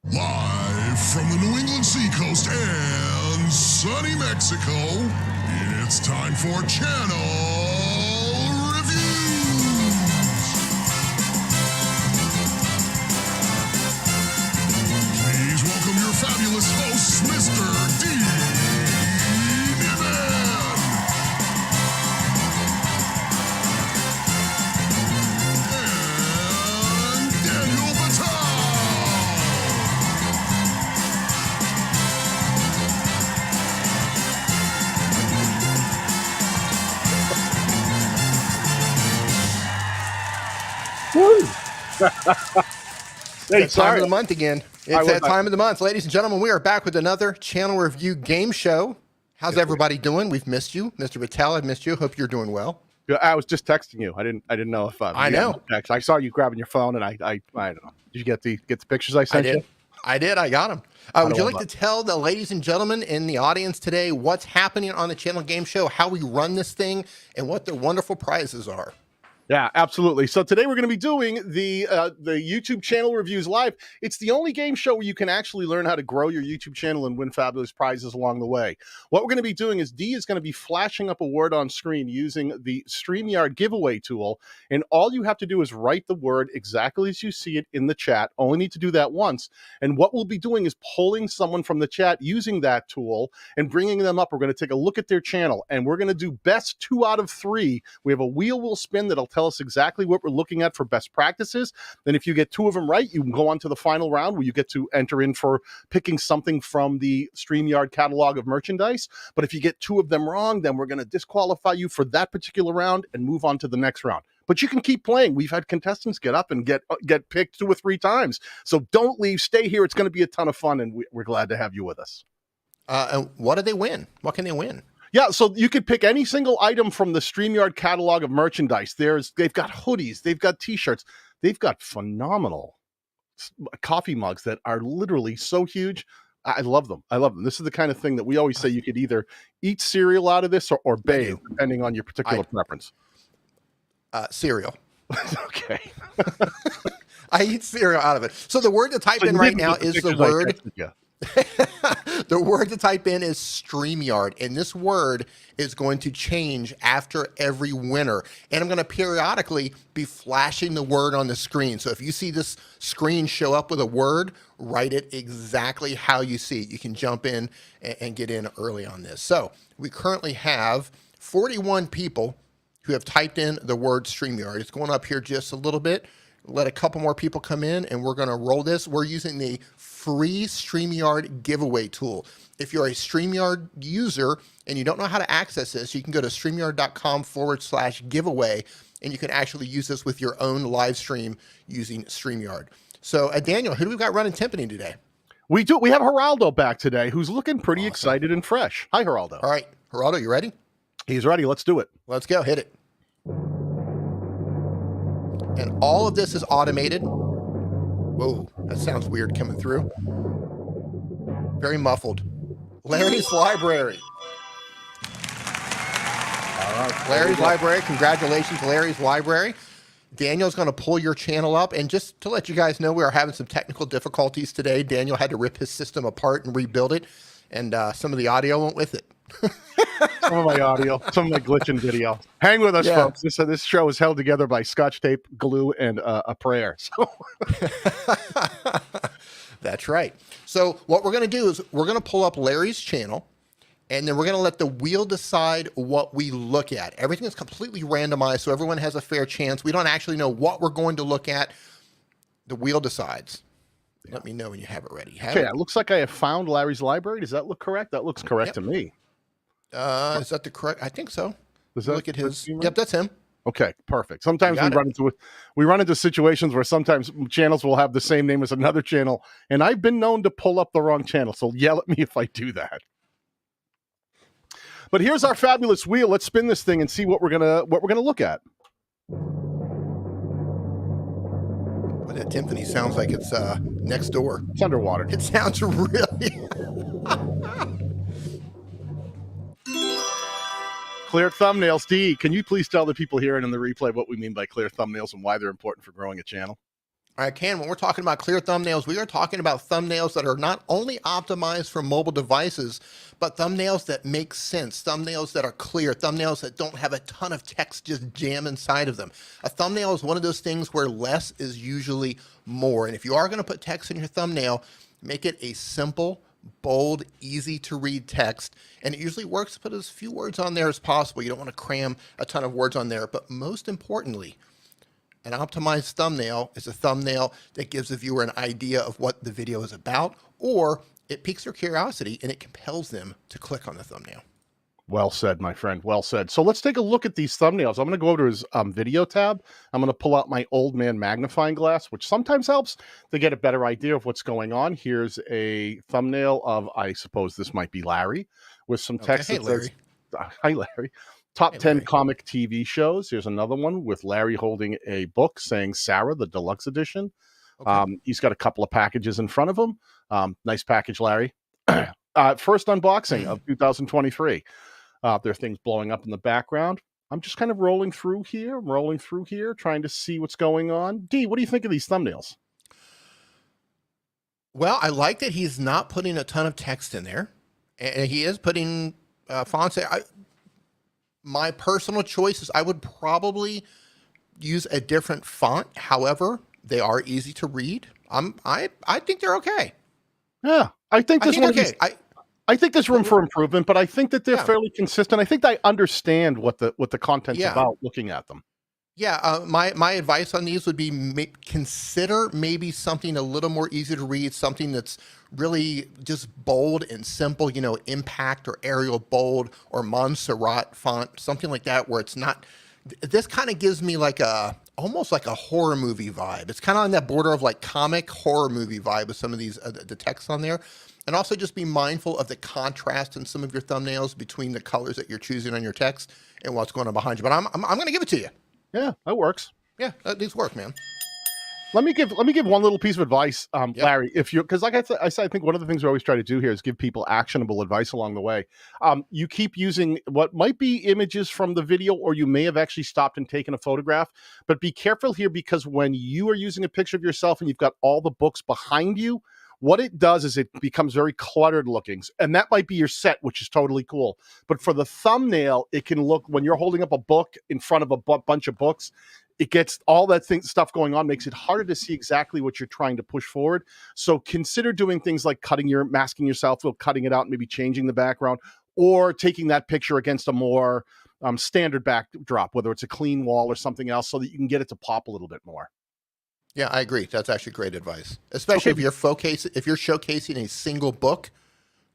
Live from the New England seacoast and sunny Mexico, it's time for Channel Reviews. Please welcome your fabulous hosts, Mr. Dee, Nimmin, and Daniel Batal. Woo! Hey, time of the month again. It's that was- time of the month. Ladies and gentlemen, we are back with another Channel Review Game Show. How's everybody doing? We've missed you. Mr. Batal, I've missed you. Hope you're doing well. I was just texting you. I didn't know if I know. I saw you grabbing your phone, and I don't know. Did you get the pictures I sent you? I did. I got them. Would you like to tell the ladies and gentlemen in the audience today what's happening on the Channel Game Show, how we run this thing, and what the wonderful prizes are? Yeah, absolutely. So today we're going to be doing the YouTube Channel Reviews Live. It's the only game show where you can actually learn how to grow your YouTube channel and win fabulous prizes along the way. What we're going to be doing is Dee is going to be flashing up a word on screen using the Streamyard giveaway tool, and all you have to do is write the word exactly as you see it in the chat. Only need to do that once. And what we'll be doing is pulling someone from the chat using that tool and bringing them up. We're going to take a look at their channel, and we're going to do best 2 out of 3. We have a wheel we'll spin that'll tell us exactly what we're looking at for best practices. Then if you get 2 of them right, you can go on to the final round where you get to enter in for picking something from the StreamYard catalog of merchandise. But if you get 2 of them wrong, then we're going to disqualify you for that particular round and move on to the next round. But you can keep playing. We've had contestants get up and get picked 2 or 3 times. So don't leave. Stay here. It's going to be a ton of fun, and we're glad to have you with us. And what do they win? What can they win? Yeah, so you could pick any single item from the StreamYard catalog of merchandise. They've got hoodies, they've got t-shirts, they've got phenomenal coffee mugs that are literally so huge. I love them. I love them. This is the kind of thing that we always say you could either eat cereal out of this or bathe, depending on your particular preference. Cereal. Okay. I eat cereal out of it. So the word to type in right now is the word. The word to type in is StreamYard, and this word is going to change after every winner. And I'm going to periodically be flashing the word on the screen. So if you see this screen show up with a word, write it exactly how you see it. You can jump in and get in early on this. So we currently have 41 people who have typed in the word StreamYard. It's going up here just a little bit. Let a couple more people come in, and we're going to roll this. We're using the free StreamYard giveaway tool. If you're a StreamYard user and you don't know how to access this, you can go to streamyard.com/giveaway, and you can actually use this with your own live stream using StreamYard. So, Daniel, who do we got running Timpani today? We do. We have Geraldo back today, who's looking pretty excited and fresh. Hi, Geraldo. All right, Geraldo, you ready? He's ready. Let's do it. Let's go. Hit it. And all of this is automated. Whoa, that sounds weird coming through. Very muffled. Larry's Library. All right, Larry's Library. Congratulations, Larry's Library. Daniel's going to pull your channel up. And just to let you guys know, we are having some technical difficulties today. Daniel had to rip his system apart and rebuild it. And some of the audio went with it. Some of my audio, some of my glitching video. Hang with us, folks. This show is held together by Scotch tape, glue, and a prayer. So. That's right. So what we're going to do is we're going to pull up Larry's channel, and then we're going to let the wheel decide what we look at. Everything is completely randomized, so everyone has a fair chance. We don't actually know what we're going to look at. The wheel decides. Let me know when you have it ready. Okay, it looks like I have found Larry's Library. Does that look correct? That looks correct to me. Is that the correct? I think so. Does that look at his? Yep, that's him. Okay, perfect. Sometimes we run into situations where sometimes channels will have the same name as another channel, and I've been known to pull up the wrong channel. So yell at me if I do that. But here's our fabulous wheel. Let's spin this thing and see what we're gonna look at. Well, that timpani sounds like it's next door. It's underwater. It sounds really. Clear thumbnails. Dee, can you please tell the people here and in the replay what we mean by clear thumbnails and why they're important for growing a channel? I can. When we're talking about clear thumbnails, we are talking about thumbnails that are not only optimized for mobile devices, but thumbnails that make sense, thumbnails that are clear, thumbnails that don't have a ton of text just jam inside of them. A thumbnail is one of those things where less is usually more. And if you are going to put text in your thumbnail, make it a simple, bold, easy to read text. And it usually works to put as few words on there as possible. You don't want to cram a ton of words on there. But most importantly, an optimized thumbnail is a thumbnail that gives the viewer an idea of what the video is about, or it piques their curiosity and it compels them to click on the thumbnail. Well said, my friend. Well said. So let's take a look at these thumbnails. I'm going to go over to his video tab. I'm going to pull out my old man magnifying glass, which sometimes helps to get a better idea of what's going on. Here's a thumbnail of, I suppose this might be Larry, with some text Okay, that hey, says, hi, Larry. Top 10 Larry. comic TV shows. Here's another one with Larry holding a book saying Sarah, the deluxe edition. Okay. He's got a couple of packages in front of him. Nice package, Larry. First unboxing of 2023. There are things blowing up in the background. I'm just kind of rolling through here, trying to see what's going on. Dee, what do you think of these thumbnails? Well, I like that he's not putting a ton of text in there, and he is putting fonts there. My personal choice is I would probably use a different font. However, they are easy to read. I think they're okay. Yeah, I think this one. Okay. I think there's room for improvement, but I think that they're fairly consistent. I think I understand what the content's about looking at them. Yeah, my advice on these would be consider maybe something a little more easy to read, something that's really just bold and simple, you know, Impact or Arial Bold or Montserrat font, something like that, where it's not. This kind of gives me like almost like a horror movie vibe. It's kind of on that border of like comic horror movie vibe with some of these the text on there. And also just be mindful of the contrast in some of your thumbnails between the colors that you're choosing on your text and what's going on behind you. But I'm going to give it to you. Yeah, that works. Yeah, these work, man. Let me give one little piece of advice, Larry. If you, because like I said, I think one of the things we always try to do here is give people actionable advice along the way. You keep using what might be images from the video, or you may have actually stopped and taken a photograph. But be careful here, because when you are using a picture of yourself and you've got all the books behind you, what it does is it becomes very cluttered looking. And that might be your set, which is totally cool. But for the thumbnail, it can look, when you're holding up a book in front of a bunch of books, it gets all that stuff going on, makes it harder to see exactly what you're trying to push forward. So consider doing things like masking yourself, cutting it out, maybe changing the background, or taking that picture against a more standard backdrop, whether it's a clean wall or something else, so that you can get it to pop a little bit more. Yeah, I agree. That's actually great advice, especially if you're showcasing a single book.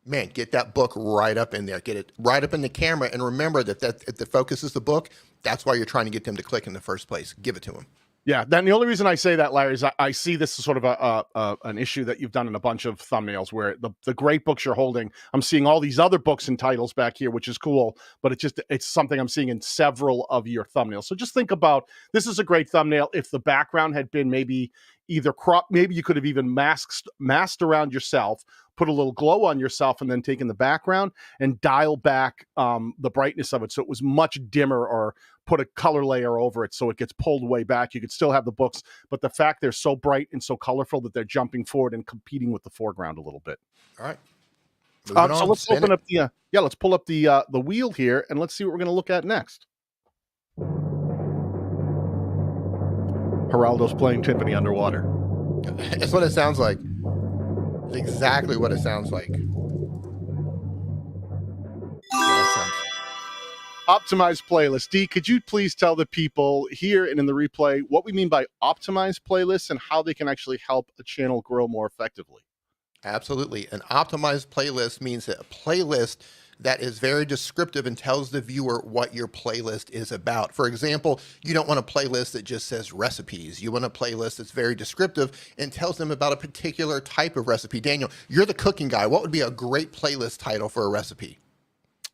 Man, get that book right up in there. Get it right up in the camera, and remember that if the focus is the book, that's why you're trying to get them to click in the first place. Give it to them. Yeah, then the only reason I say that, Larry, is I see this as sort of an issue that you've done in a bunch of thumbnails, where the great books you're holding, I'm seeing all these other books and titles back here, which is cool, but it's something I'm seeing in several of your thumbnails. So just think about, this is a great thumbnail. If the background had been maybe either cropped, maybe you could have even masked around yourself, put a little glow on yourself, and then taken the background and dial back the brightness of it so it was much dimmer, or put a color layer over it so it gets pulled way back. You could still have the books, but the fact they're so bright and so colorful that they're jumping forward and competing with the foreground a little bit. All right. So let's open up let's pull up the wheel here, and let's see what we're going to look at next. Geraldo's playing timpani underwater. That's what it sounds like. It's exactly what it sounds like. Optimized playlist. Dee, could you please tell the people here and in the replay what we mean by optimized playlists and how they can actually help a channel grow more effectively? Absolutely. An optimized playlist means a playlist that is very descriptive and tells the viewer what your playlist is about. For example, you don't want a playlist that just says recipes. You want a playlist that's very descriptive and tells them about a particular type of recipe. Daniel, you're the cooking guy. What would be a great playlist title for a recipe?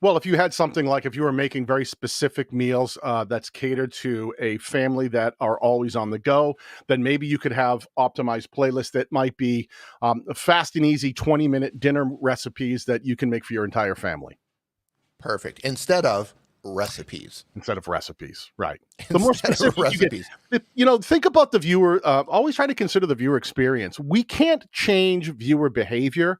Well, if you had something like, if you were making very specific meals that's catered to a family that are always on the go, then maybe you could have optimized playlists that might be fast and easy 20-minute dinner recipes that you can make for your entire family. Perfect. Instead of recipes. Instead of recipes, right? The more Instead of specific you recipes. get, you know, think about the viewer. Always try to consider the viewer experience. We can't change viewer behavior,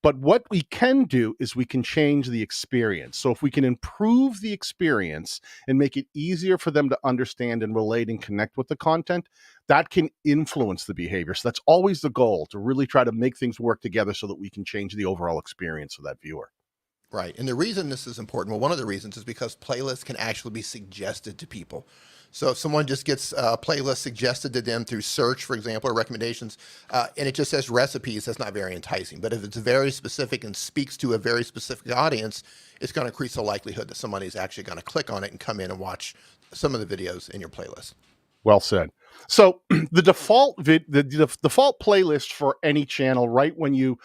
but what we can do is we can change the experience. So if we can improve the experience and make it easier for them to understand and relate and connect with the content, that can influence the behavior. So that's always the goal, to really try to make things work together so that we can change the overall experience for that viewer. Right. And the reason this is important, well, one of the reasons is because playlists can actually be suggested to people. So if someone just gets a playlist suggested to them through search, for example, or recommendations, and it just says recipes, that's not very enticing. But if it's very specific and speaks to a very specific audience, it's going to increase the likelihood that somebody's actually going to click on it and come in and watch some of the videos in your playlist. Well said. So the default default playlist for any channel, right when you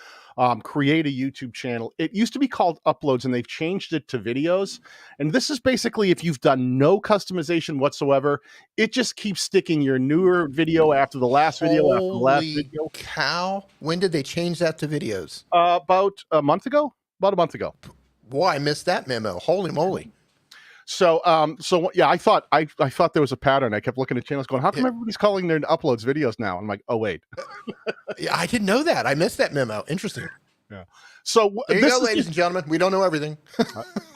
create a YouTube channel, it used to be called uploads, and they've changed it to videos. And this is basically if you've done no customization whatsoever, it just keeps sticking your newer video after the last video after the last video. Cow! When did they change that to videos? About a month ago. About a month ago. Boy, I missed that memo. Holy moly! So, yeah, I thought there was a pattern. I kept looking at channels going, how come everybody's calling their uploads videos now? I'm like, oh, wait. Yeah, I didn't know that. I missed that memo. Interesting. Yeah. So there you go, ladies and gentlemen. We don't know everything.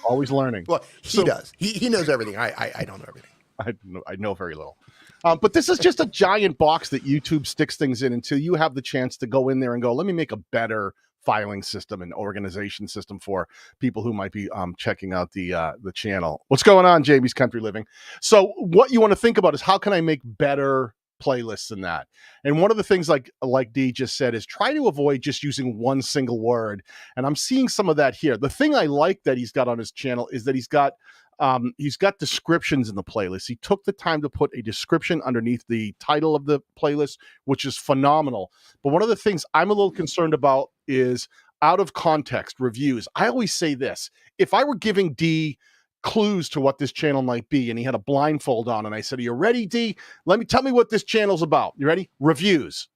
Always learning. Well, he does. He knows everything. I don't know everything. I know very little. But this is just a giant box that YouTube sticks things in until you have the chance to go in there and go, let me make a better filing system and organization system for people who might be checking out the channel. What's going on, Jamie's Country Living? So what you want to think about is, how can I make better playlists than that? And one of the things, like Dee just said, is try to avoid just using one single word. And I'm seeing some of that here. The thing I like that he's got on his channel is that he's got descriptions in the playlist. He took the time to put a description underneath the title of the playlist, which is phenomenal. But one of the things I'm a little concerned about is out of context reviews. I always say this: if I were giving Dee clues to what this channel might be, and he had a blindfold on, and I said, are you ready, Dee? Tell me what this channel's about. You ready? Reviews.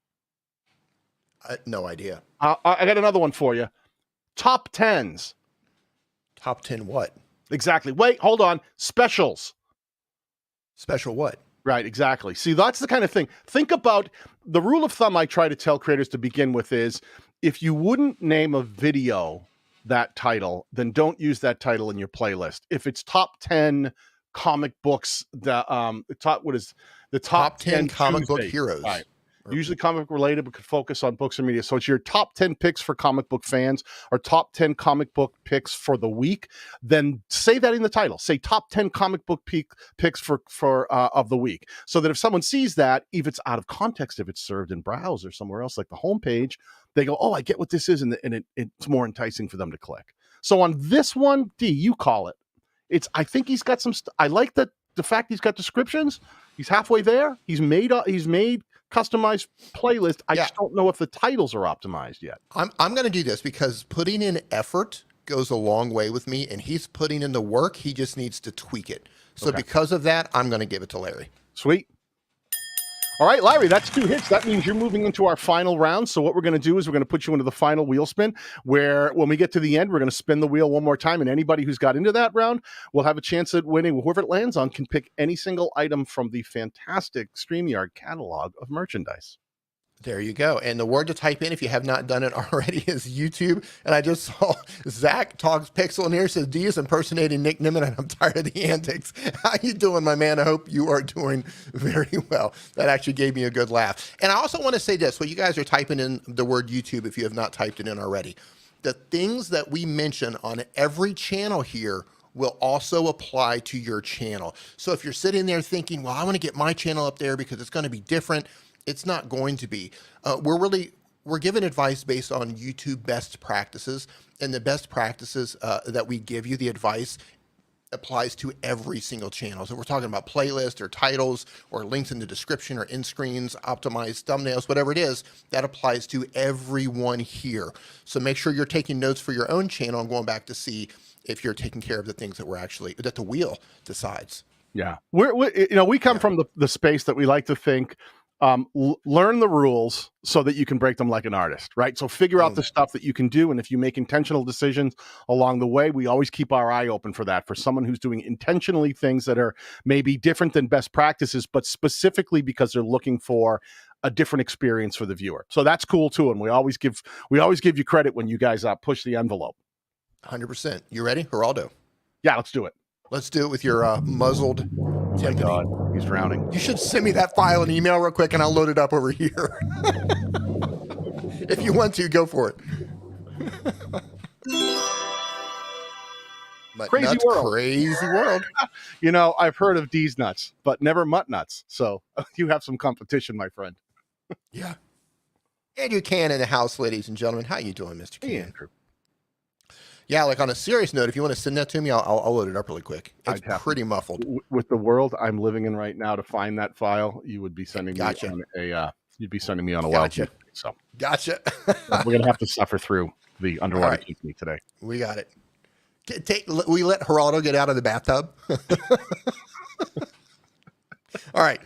No idea. I got another one for you. Top 10s. Top 10 what? Exactly. Wait, hold on. Specials. Special what? Right, exactly. See, that's the kind of thing. Think about the rule of thumb I try to tell creators to begin with is, if you wouldn't name a video that title, then don't use that title in your playlist. If it's top 10 comic books, the top 10 comic Tuesday, book heroes. Right. Usually comic related, but could focus on books and media. So it's your top 10 picks for comic book fans, or top 10 comic book picks for the week. Then say that in the title. Say top 10 comic book picks for of the week. So that if someone sees that, if it's out of context, if it's served in browse or somewhere else like the homepage, they go, oh, I get what this is, and it's more enticing for them to click. So on this one, Dee, you call it. I think he's got some. I like the fact he's got descriptions. He's halfway there. He's made customized playlist. I just don't know if the titles are optimized yet. I'm going to do this because putting in effort goes a long way with me, and he's putting in the work. He just needs to tweak it. So because of that, I'm going to give it to Larry. Sweet. All right, Larry, that's 2 hits. That means you're moving into our final round. So what we're going to do is we're going to put you into the final wheel spin, where when we get to the end, we're going to spin the wheel one more time, and anybody who's got into that round will have a chance at winning. Whoever it lands on can pick any single item from the fantastic StreamYard catalog of merchandise. There you go. And the word to type in, if you have not done it already, is YouTube. And I just saw Zach Togs Pixel in here, says, Dee is impersonating Nick Nimmin, and I'm tired of the antics. How you doing, my man? I hope you are doing very well. That actually gave me a good laugh. And I also want to say this, while you guys are typing in the word YouTube, if you have not typed it in already, the things that we mention on every channel here will also apply to your channel. So if you're sitting there thinking, well, I want to get my channel up there because it's going to be different, it's not going to be. We're giving advice based on YouTube best practices, and the best practices that we give you, the advice applies to every single channel. So we're talking about playlists or titles or links in the description or in screens, optimized thumbnails, whatever it is, that applies to everyone here. So make sure you're taking notes for your own channel and going back to see if you're taking care of the things that the wheel decides. Yeah. We come from the space that we like to think learn the rules so that you can break them like an artist, right? So figure out the stuff that you can do. And if you make intentional decisions along the way, we always keep our eye open for that, for someone who's doing intentionally things that are maybe different than best practices, but specifically because they're looking for a different experience for the viewer. So that's cool too. And we always give you credit when you guys push the envelope. 100%. You ready, Geraldo? Yeah, let's do it. Let's do it with your muzzled Oh my God, he's drowning. You should send me that file in email real quick and I'll load it up over here. If you want to, go for it. Crazy world. Crazy world. You know, I've heard of Dee's nuts, but never mutt nuts. So you have some competition, my friend. Yeah. Andrew Can in the house, ladies and gentlemen. How you doing, Mr. Can? Hey, Andrew. Yeah, like on a serious note, if you want to send that to me, I'll load it up really quick. It's pretty muffled. With the world I'm living in right now, to find that file, you would be sending me on you'd be sending me on a wild. So gotcha. We're gonna have to suffer through the underwater technique today. We got it. We let Geraldo get out of the bathtub. All right.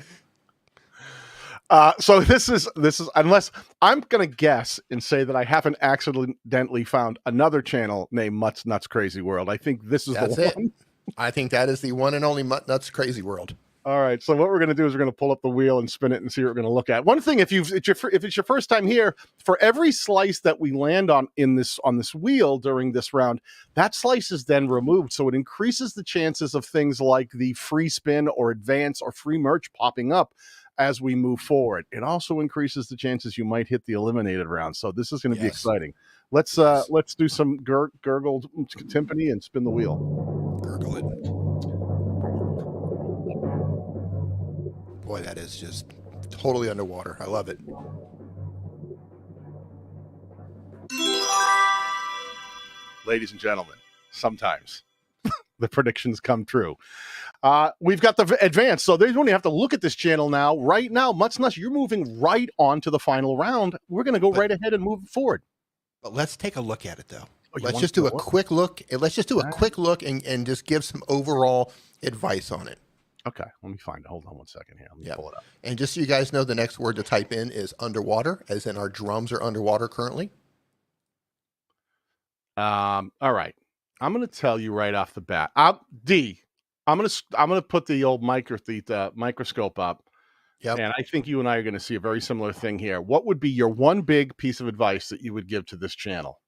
So this is unless I'm gonna guess and say that I haven't accidentally found another channel named Mutt's Nuts Crazy World. I think this is the one. I think that is the one and only Mutt Nuts Crazy World. All right. So what we're gonna do is we're gonna pull up the wheel and spin it and see what we're gonna look at. One thing, if it's your first time here, for every slice that we land on this wheel during this round, that slice is then removed. So it increases the chances of things like the free spin or advance or free merch popping up as we move forward. It also increases the chances you might hit the eliminated round. So this is going to be exciting. Let's do some gurgled timpani and spin the wheel. Gurgle it. Boy, that is just totally underwater. I love it. Ladies and gentlemen, sometimes the predictions come true. We've got the advance, so they don't even have to look at this channel now. Right now, Mutt's Nuts, you're moving right on to the final round. We're going to go right ahead and move forward. But let's take a look at it, though. Oh, let's just do a quick look. Let's just do a quick look and just give some overall advice on it. Okay, let me find it. Hold on one second here. Let me pull it up. And just so you guys know, the next word to type in is underwater, as in our drums are underwater currently. All right. I'm going to tell you right off the bat. D, I'm gonna put the old microscope up. Yep. And I think you and I are going to see a very similar thing here. What would be your one big piece of advice that you would give to this channel?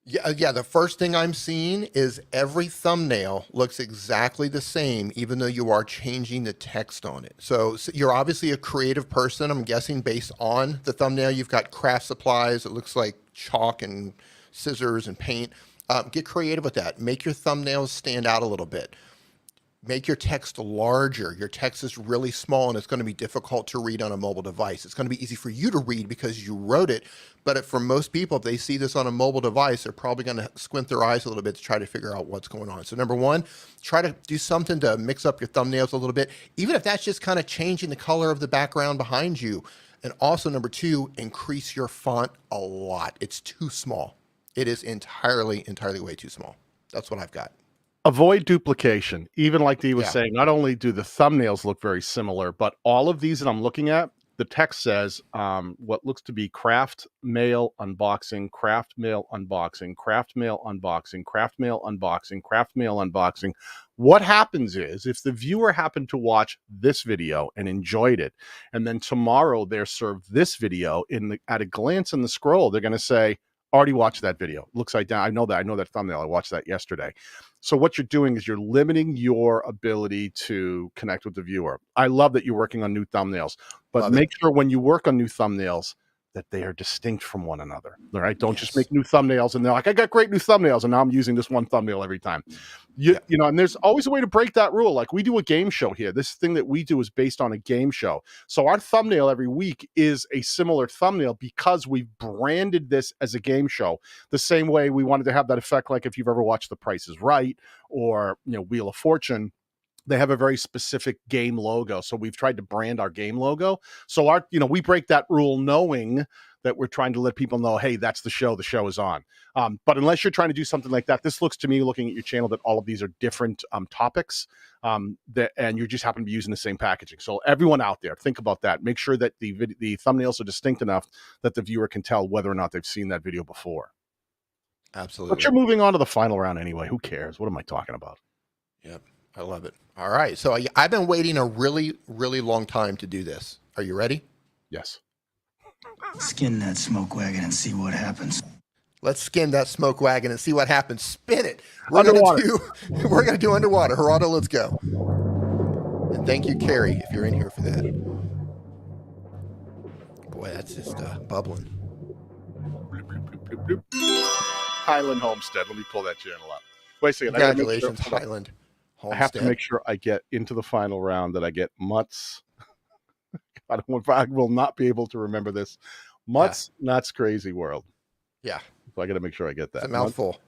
Yeah. The first thing I'm seeing is every thumbnail looks exactly the same, even though you are changing the text on it. So you're obviously a creative person. I'm guessing based on the thumbnail, you've got craft supplies. It looks like chalk and scissors and paint. Get creative with that. Make your thumbnails stand out a little bit. Make your text larger. Your text is really small and it's going to be difficult to read on a mobile device. It's going to be easy for you to read because you wrote it. But for most people, if they see this on a mobile device, they're probably going to squint their eyes a little bit to try to figure out what's going on. So number one, try to do something to mix up your thumbnails a little bit, even if that's just kind of changing the color of the background behind you. And also number two, increase your font a lot. It's too small. It is entirely way too small. That's what I've got. Avoid duplication. Even like Dee was saying, not only do the thumbnails look very similar, but all of these that I'm looking at, the text says what looks to be craft mail unboxing, craft mail unboxing, craft mail unboxing, craft mail unboxing, craft mail unboxing. What happens is if the viewer happened to watch this video and enjoyed it, and then tomorrow they're served this video at a glance in the scroll, they're going to say, already watched that video. Looks like I know that thumbnail. I watched that yesterday. So what you're doing is you're limiting your ability to connect with the viewer. I love that you're working on new thumbnails, but make sure when you work on new thumbnails that they are distinct from one another. All right. Don't just make new thumbnails and they're like, I got great new thumbnails and now I'm using this one thumbnail every time. You know, and there's always a way to break that rule. Like we do a game show here. This thing that we do is based on a game show. So our thumbnail every week is a similar thumbnail because we've branded this as a game show. The same way we wanted to have that effect, like if you've ever watched The Price is Right or, you know, Wheel of Fortune. they have a very specific game logo. So we've tried to brand our game logo. So we break that rule knowing that we're trying to let people know, hey, that's the show is on. But unless you're trying to do something like that, this looks to me, looking at your channel, that all of these are different topics, and you just happen to be using the same packaging. So everyone out there, think about that. Make sure that the thumbnails are distinct enough that the viewer can tell whether or not they've seen that video before. Absolutely. But you're moving on to the final round anyway. Who cares? What am I talking about? Yep. I love it. All right. So I've been waiting a really, really long time to do this. Are you ready? Yes. Skin that smoke wagon and see what happens. Let's skin that smoke wagon and see what happens. Spin it. We're gonna do underwater. Geraldo, let's go. And thank you, Carrie, if you're in here for that. Boy, that's just bubbling. Highland Homestead. Let me pull that channel up. Wait a second. Congratulations, Highland Homestead. I have to make sure I get into the final round, that I get Mutts. I will not be able to remember this. Mutts, Nuts, Crazy World. Yeah. So I got to make sure I get that. It's a mouthful.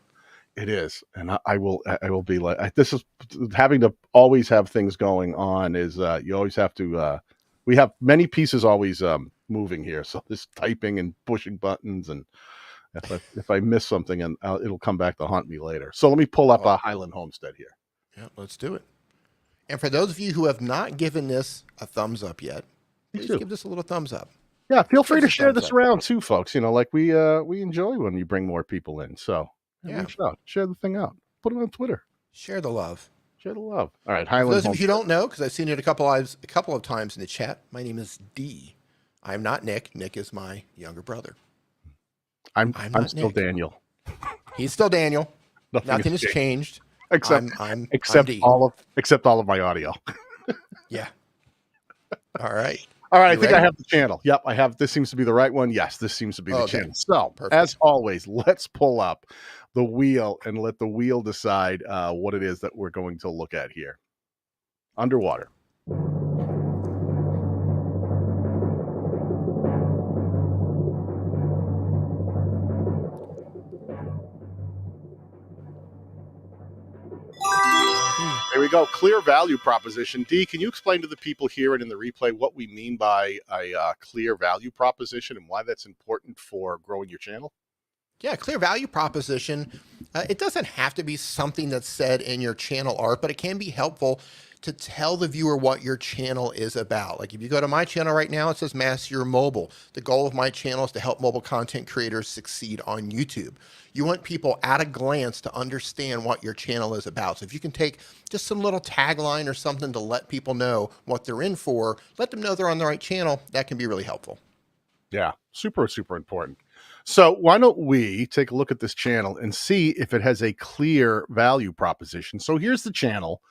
It is. And I will be like, this is having to always have things going on is you always have to, we have many pieces always moving here. So this typing and pushing buttons, and if I miss something, and it'll come back to haunt me later. So let me pull up Highland Homestead here. Yeah, let's do it. And for those of you who have not given this a thumbs up yet, please give this a little thumbs up. Yeah, feel free to share this around too, folks. Like we enjoy when you bring more people in. So reach out, share the thing out, put it on Twitter. Share the love. Share the love. All right, Highland. For those of you who don't know, because I've seen it a couple of times in the chat, my name is Dee. I'm not Nick. Nick is my younger brother. I'm still Nick. Daniel. He's still Daniel. Nothing has changed. Except all of my audio. Yeah. All right. All right, I think I have the channel. Yep, I have. This seems to be the right one. Yes, this seems to be the channel. So, as always, let's pull up the wheel and let the wheel decide what it is that we're going to look at here. Underwater. There we go. Clear value proposition. Dee, can you explain to the people here and in the replay what we mean by a clear value proposition and why that's important for growing your channel? Yeah, clear value proposition. It doesn't have to be something that's said in your channel art, but it can be helpful to tell the viewer what your channel is about. Like if you go to my channel right now, it says Master Your Mobile. The goal of my channel is to help mobile content creators succeed on YouTube. You want people at a glance to understand what your channel is about. So if you can take just some little tagline or something to let people know what they're in for, let them know they're on the right channel, that can be really helpful. Yeah, super, super important. So why don't we take a look at this channel and see if it has a clear value proposition. So here's the channel.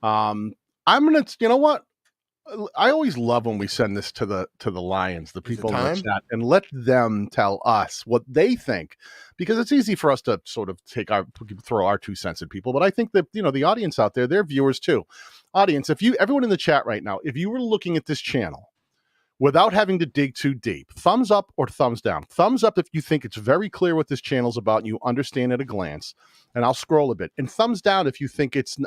I'm gonna, you know what? I always love when we send this to the Lions, the people in the chat, and let them tell us what they think, because it's easy for us to sort of throw our 2 cents at people. But I think that the audience out there, they're viewers too. Audience, everyone in the chat right now, if you were looking at this channel without having to dig too deep, thumbs up or thumbs down. Thumbs up if you think it's very clear what this channel's about and you understand at a glance, and I'll scroll a bit. And thumbs down if you think it's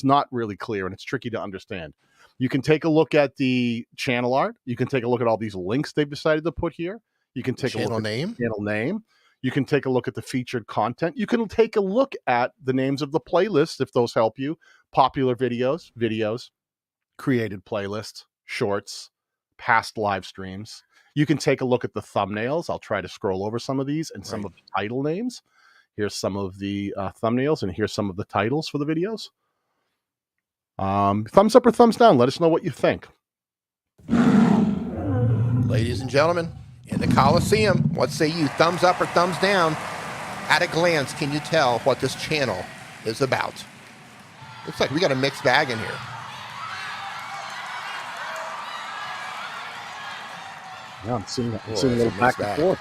not really clear and it's tricky to understand. You can take a look at the channel art. You can take a look at all these links they've decided to put here. You can take a look at the channel name. You can take a look at the featured content. You can take a look at the names of the playlists if those help you. Popular videos, created playlists, shorts, past live streams. You can take a look at the thumbnails. I'll try to scroll over some of these and some of the title names. Here's some of the thumbnails, and here's some of the titles for the videos. Thumbs up or thumbs down. Let us know what you think. Ladies and gentlemen, in the Coliseum, what say you? Thumbs up or thumbs down? At a glance, can you tell what this channel is about? Looks like we got a mixed bag in here. Yeah, I'm seeing a little back and forth.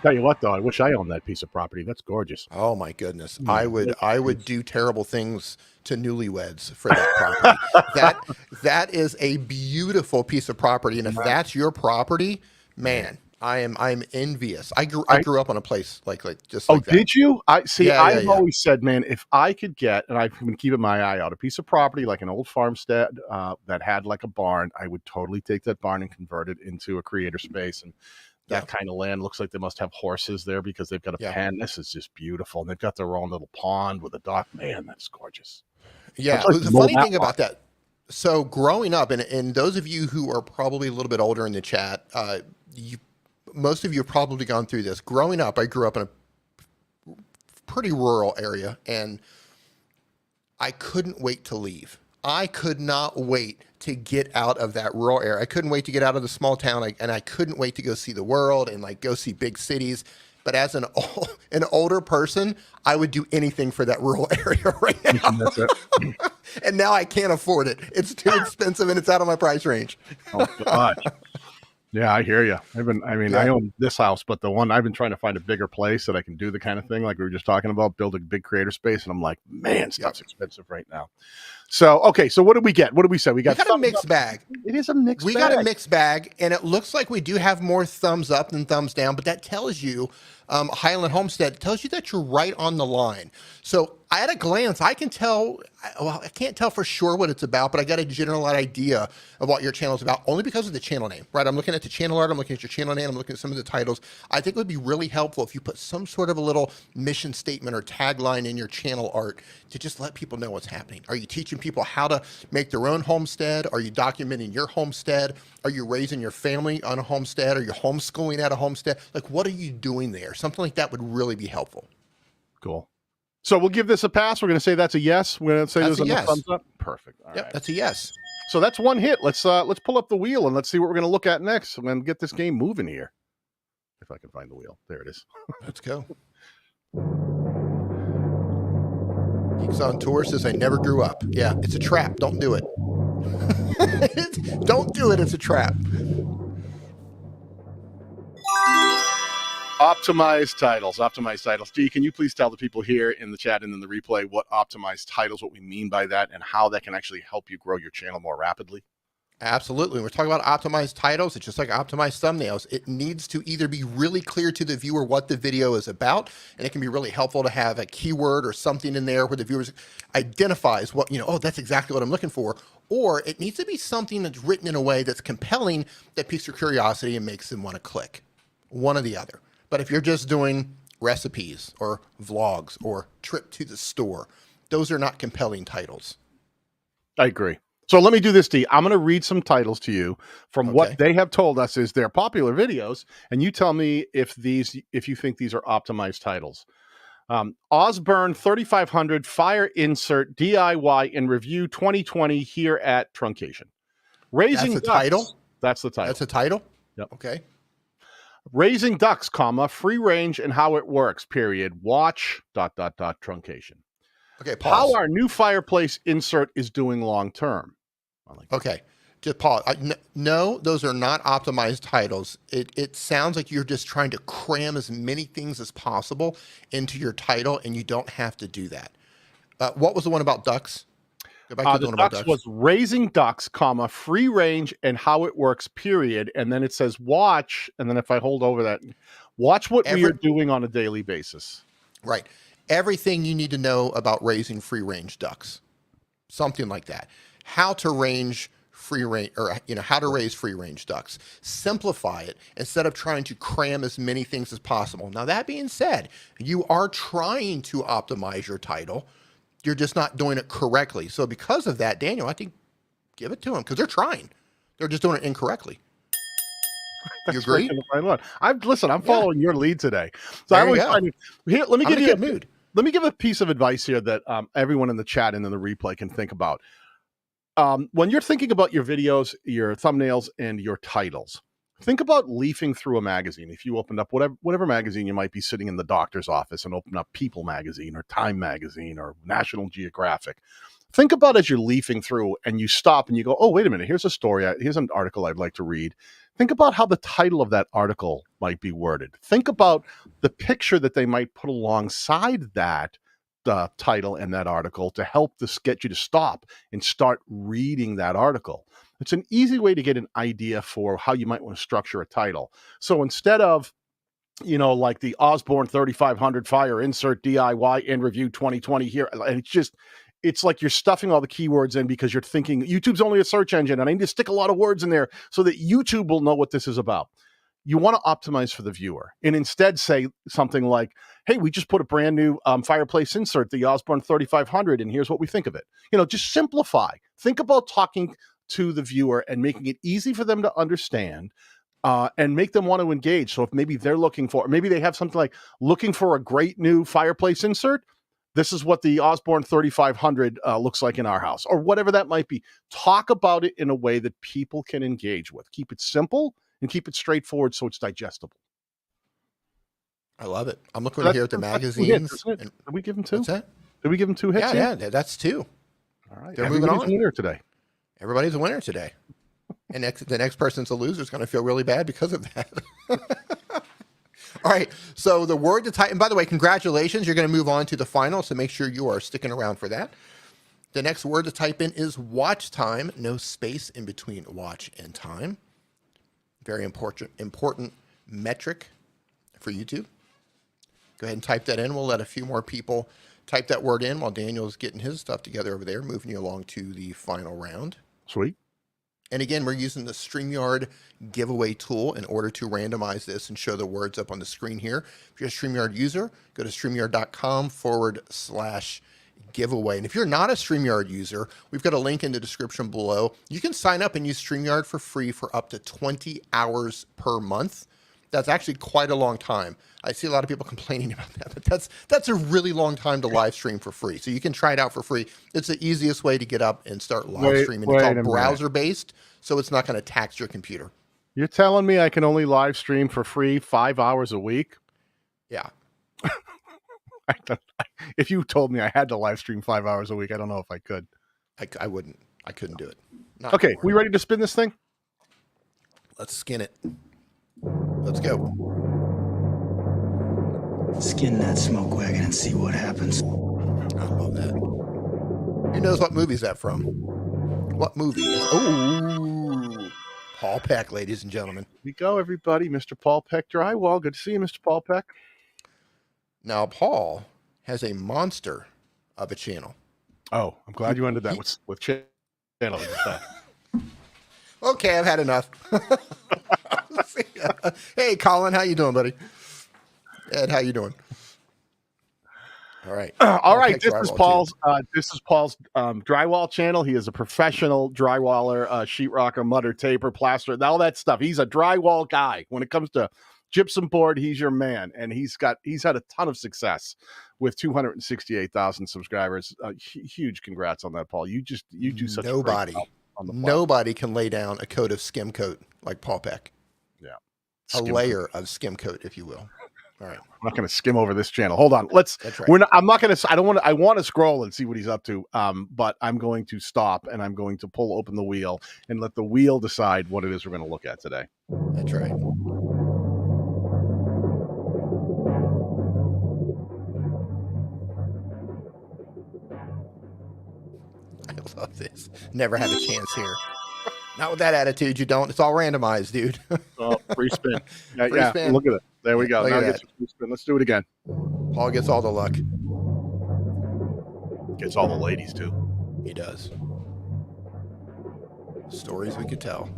Tell you what, though, I wish I owned that piece of property. That's gorgeous. Oh my goodness, I would do terrible things to newlyweds for that property. that is a beautiful piece of property, and if that's your property, man, I'm envious. I grew up on a place like just Oh, like that. did you? I see. Yeah, yeah, I've yeah. always said, man, if I could get, and I've been keeping my eye out, a piece of property like an old farmstead that had like a barn, I would totally take that barn and convert it into a creator space. And that kind of land looks like they must have horses there because they've got a pen. This is just beautiful. And they've got their own little pond with a dock. Man, that's gorgeous. Yeah, Like the funny thing about that. So growing up, and those of you who are probably a little bit older in the chat, most of you have probably gone through this. Growing up, I grew up in a pretty rural area, and I couldn't wait to leave. I could not wait to get out of that rural area. I couldn't wait to get out of the small town, and I couldn't wait to go see the world and like go see big cities. But as an older person, I would do anything for that rural area right now. That's it. And now I can't afford it. It's too expensive and it's out of my price range. Oh God. Yeah, I hear you. I own this house, but the one I've been trying to find a bigger place that I can do the kind of thing like we were just talking about, build a big creator space. And I'm like, man, stuff's expensive right now. So, okay. So what did we get? What did we say? We got a mixed bag. It is a mixed bag. We got a mixed bag, and it looks like we do have more thumbs up than thumbs down, but that tells you, Highland Homestead tells you that you're right on the line. So at a glance, I can tell, well, I can't tell for sure what it's about, but I got a general idea of what your channel is about only because of the channel name, right? I'm looking at the channel art, I'm looking at your channel name, I'm looking at some of the titles. I think it would be really helpful if you put some sort of a little mission statement or tagline in your channel art to just let people know what's happening. Are you teaching people how to make their own homestead? Are you documenting your homestead? Are you raising your family on a homestead? Are you homeschooling at a homestead? Like, what are you doing there? Something like that would really be helpful. Cool. So we'll give this a pass. We're going to say that's a yes. We're going to say that's there's a yes. thumbs up. Perfect. All right. That's a yes. So that's one hit. Let's pull up the wheel and let's see what we're going to look at next. I'm going to get this game moving here. If I can find the wheel. There it is. Let's go. Geeks on Tour says, I never grew up. Yeah, it's a trap. Don't do it. Don't do it. It's a trap. Optimized titles. Dee, can you please tell the people here in the chat and in the replay what optimized titles, what we mean by that, and how that can actually help you grow your channel more rapidly? Absolutely. When we're talking about optimized titles, it's just like optimized thumbnails. It needs to either be really clear to the viewer what the video is about, and it can be really helpful to have a keyword or something in there where the viewer identifies what, oh, that's exactly what I'm looking for. Or it needs to be something that's written in a way that's compelling, that piques your curiosity and makes them want to click. One or the other. But if you're just doing recipes or vlogs or trip to the store, those are not compelling titles. I agree. So let me do this, Dee. I'm going to read some titles to you from what they have told us is their popular videos, and you tell me if you think these are optimized titles. Osborne 3500 Fire Insert DIY and Review 2020 here at Truncation. Raising That's the Ducks. title? That's the title. That's the title? Yep. Okay. Raising Ducks, free range and how it works, period. Watch, ... Truncation. Okay, pause. How our new fireplace insert is doing long term. Okay, just pause. No, those are not optimized titles. It sounds like you're just trying to cram as many things as possible into your title, and you don't have to do that. What was the one about ducks? Go back to the one about ducks. Was Raising Ducks, free range and how it works, period. And then it says watch, and then if I hold over that, watch what we are doing on a daily basis. Right. Everything you need to know about raising free-range ducks. Something like that. How to range free-range, or how to raise free-range ducks. Simplify it instead of trying to cram as many things as possible. Now, that being said, you are trying to optimize your title. You're just not doing it correctly. So because of that, Daniel, I think give it to them because they're trying. They're just doing it incorrectly. You agree? I'm following your lead today. So I always here. Let me give a piece of advice here that everyone in the chat and in the replay can think about. When you're thinking about your videos, your thumbnails, and your titles, think about leafing through a magazine. If you opened up whatever magazine you might be sitting in the doctor's office and open up People magazine or Time magazine or National Geographic. Think about as you're leafing through and you stop and you go, oh, wait a minute, here's a story. Here's an article I'd like to read. Think about how the title of that article might be worded. Think about the picture that they might put alongside that title and that article to help get you to stop and start reading that article. It's an easy way to get an idea for how you might want to structure a title. So instead of, like the Osborne 3500 Fire Insert DIY and Review 2020 here, and it's like you're stuffing all the keywords in because you're thinking YouTube's only a search engine and I need to stick a lot of words in there so that YouTube will know what this is about. You want to optimize for the viewer and instead say something like, hey, we just put a brand new fireplace insert, the Osborne 3500, and here's what we think of it. Just simplify. Think about talking to the viewer and making it easy for them to understand and make them want to engage. So if maybe they're maybe they have something like looking for a great new fireplace insert, this is what the Osborne 3500 looks like in our house, or whatever that might be. Talk about it in a way that people can engage with. Keep it simple and keep it straightforward so it's digestible. I love it. I'm looking here at the magazines. Did we give them 2? What's that? Did we give them 2 hits? Yeah, that's 2. All right. They're moving on. A winner today. Everybody's a winner today. And the next person's a loser is going to feel really bad because of that. All right. So the word to type, and by the way, congratulations. You're going to move on to the final, so make sure you are sticking around for that. The next word to type in is watch time. No space in between watch and time. Very important metric for YouTube. Go ahead and type that in. We'll let a few more people type that word in while Daniel's getting his stuff together over there, moving you along to the final round. Sweet. And again, we're using the Streamyard giveaway tool in order to randomize this and show the words up on the screen here. If you're a Streamyard user, go to streamyard.com/giveaway. And if you're not a Streamyard user, we've got a link in the description below. You can sign up and use Streamyard for free for up to 20 hours per month. That's actually quite a long time. I see a lot of people complaining about that, but that's a really long time to live stream for free. So you can try it out for free. It's the easiest way to get up and start live streaming. It's all browser-based, so it's not going to tax your computer. You're telling me I can only live stream for free 5 hours a week? Yeah. If you told me I had to live stream 5 hours a week, I don't know if I could. I wouldn't. I couldn't do it. Not okay, anymore. we ready to spin this thing? Let's skin it. Let's go. Skin that smoke wagon and see what happens. I love that. Who knows what movie is that from? What movie? Oh, Paul Peck, ladies and gentlemen. Here we go, everybody. Mr. Paul Peck Drywall. Good to see you, Mr. Paul Peck. Now, Paul has a monster of a channel. Oh, I'm glad you ended that with channel. Okay, I've had enough. Hey, Colin, how you doing, buddy? Ed, how you doing? All right. All right. This is Paul's drywall channel. He is a professional drywaller, sheetrocker, mudder, taper, plaster, all that stuff. He's a drywall guy. When it comes to gypsum board, he's your man, and he's had a ton of success with 268,000 subscribers. Huge congrats on that, Paul. You do such nobody. Nobody can lay down a coat of skim coat like Paul Peck. Yeah. A layer of skim coat, if you will. All right. I'm not going to skim over this channel. Hold on. That's right. I want to scroll and see what he's up to. But I'm going to stop and I'm going to pull open the wheel and let the wheel decide what it is we're going to look at today. That's right. I love this. Never had a chance here. Not with that attitude, you don't. It's all randomized, dude. Oh, free spin. Free spin. Look at it. There we go. Now get some free spin. Let's do it again. Paul gets all the luck. Gets all the ladies, too. He does. Stories we could tell.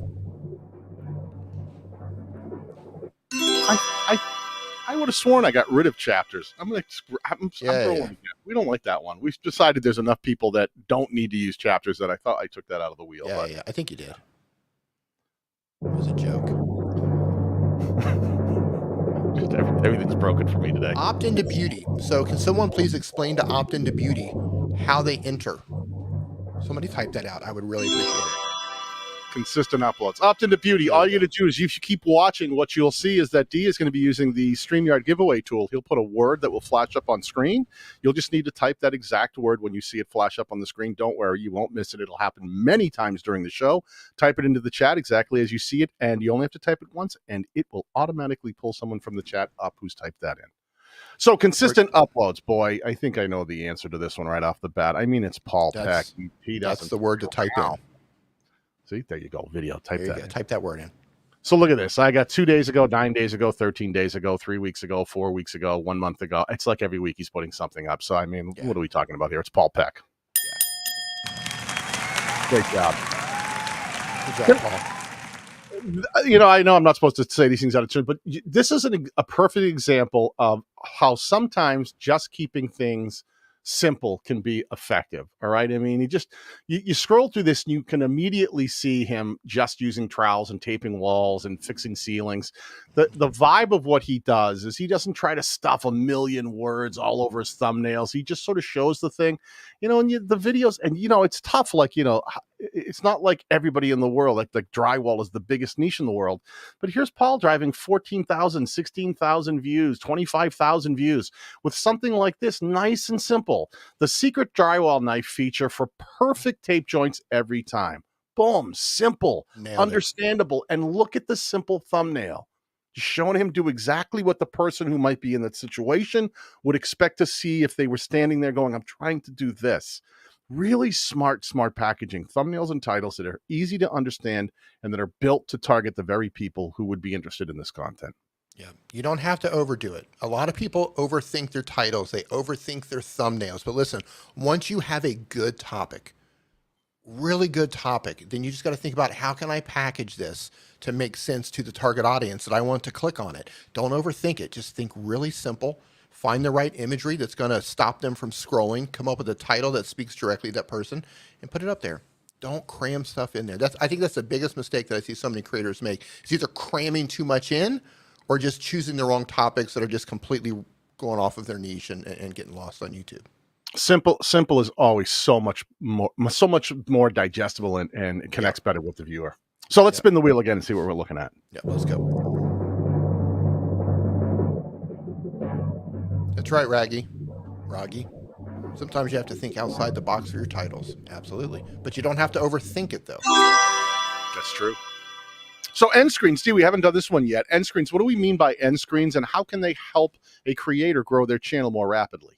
I would have sworn I got rid of chapters. I'm rolling again. We don't like that one. We've decided there's enough people that don't need to use chapters that I thought I took that out of the wheel. Yeah, I think you did. It was a joke. Just everything's broken for me today. Opt into beauty. So can someone please explain to opt into beauty how they enter? Somebody type that out. I would really appreciate it. Consistent uploads. Opt into beauty. All you got to do is if you keep watching, what you'll see is that Dee is going to be using the StreamYard giveaway tool. He'll put a word that will flash up on screen. You'll just need to type that exact word when you see it flash up on the screen. Don't worry, you won't miss it. It'll happen many times during the show. Type it into the chat exactly as you see it, and you only have to type it once, and it will automatically pull someone from the chat up who's typed that in. So consistent uploads, boy. I think I know the answer to this one right off the bat. I mean, it's Paul Peck. He doesn't. That's the word to type in. See, there you go. Video. Type There you that. go. Type that word in. So look at this. I got 2 days ago, 9 days ago, 13 days ago, 3 weeks ago, 4 weeks ago, 1 month ago. It's like every week he's putting something up. So, I mean, what are we talking about here? It's Paul Peck. Yeah. Great job. Good job, Paul. You know, I know I'm not supposed to say these things out of turn, but this is a perfect example of how sometimes just keeping things simple can be effective. All right. I mean, you scroll through this and you can immediately see him just using trowels and taping walls and fixing ceilings. The vibe of what he does is he doesn't try to stuff a million words all over his thumbnails. He just sort of shows the thing, you know, and the videos, and, you know, it's tough. Like, you know, it's not like everybody in the world, like drywall is the biggest niche in the world, but here's Paul driving 14,000, 16,000 views, 25,000 views with something like this, nice and simple. The secret drywall knife feature for perfect tape joints every time. Boom, simple, understandable. And look at the simple thumbnail. Showing him do exactly what the person who might be in that situation would expect to see if they were standing there going, I'm trying to do this. Really smart packaging, thumbnails and titles that are easy to understand and that are built to target the very people who would be interested in this content. Yeah, you don't have to overdo it. A lot of people overthink their titles. They overthink their thumbnails. But listen, once you have a good topic, really good topic, then you just got to think about how can I package this to make sense to the target audience that I want to click on it. Don't overthink it. Just think really simple. Find the right imagery that's going to stop them from scrolling. Come up with a title that speaks directly to that person and put it up there. Don't cram stuff in there. I think that's the biggest mistake that I see so many creators make. It's either cramming too much in or just choosing the wrong topics that are just completely going off of their niche and getting lost on YouTube. Simple is always so much more digestible and connects better with the viewer. So let's spin the wheel again and see what we're looking at. Yeah, let's go. That's right, Raggy. Sometimes you have to think outside the box for your titles. Absolutely. But you don't have to overthink it, though. That's true. So end screens, Steve, we haven't done this one yet. End screens, what do we mean by end screens, and how can they help a creator grow their channel more rapidly?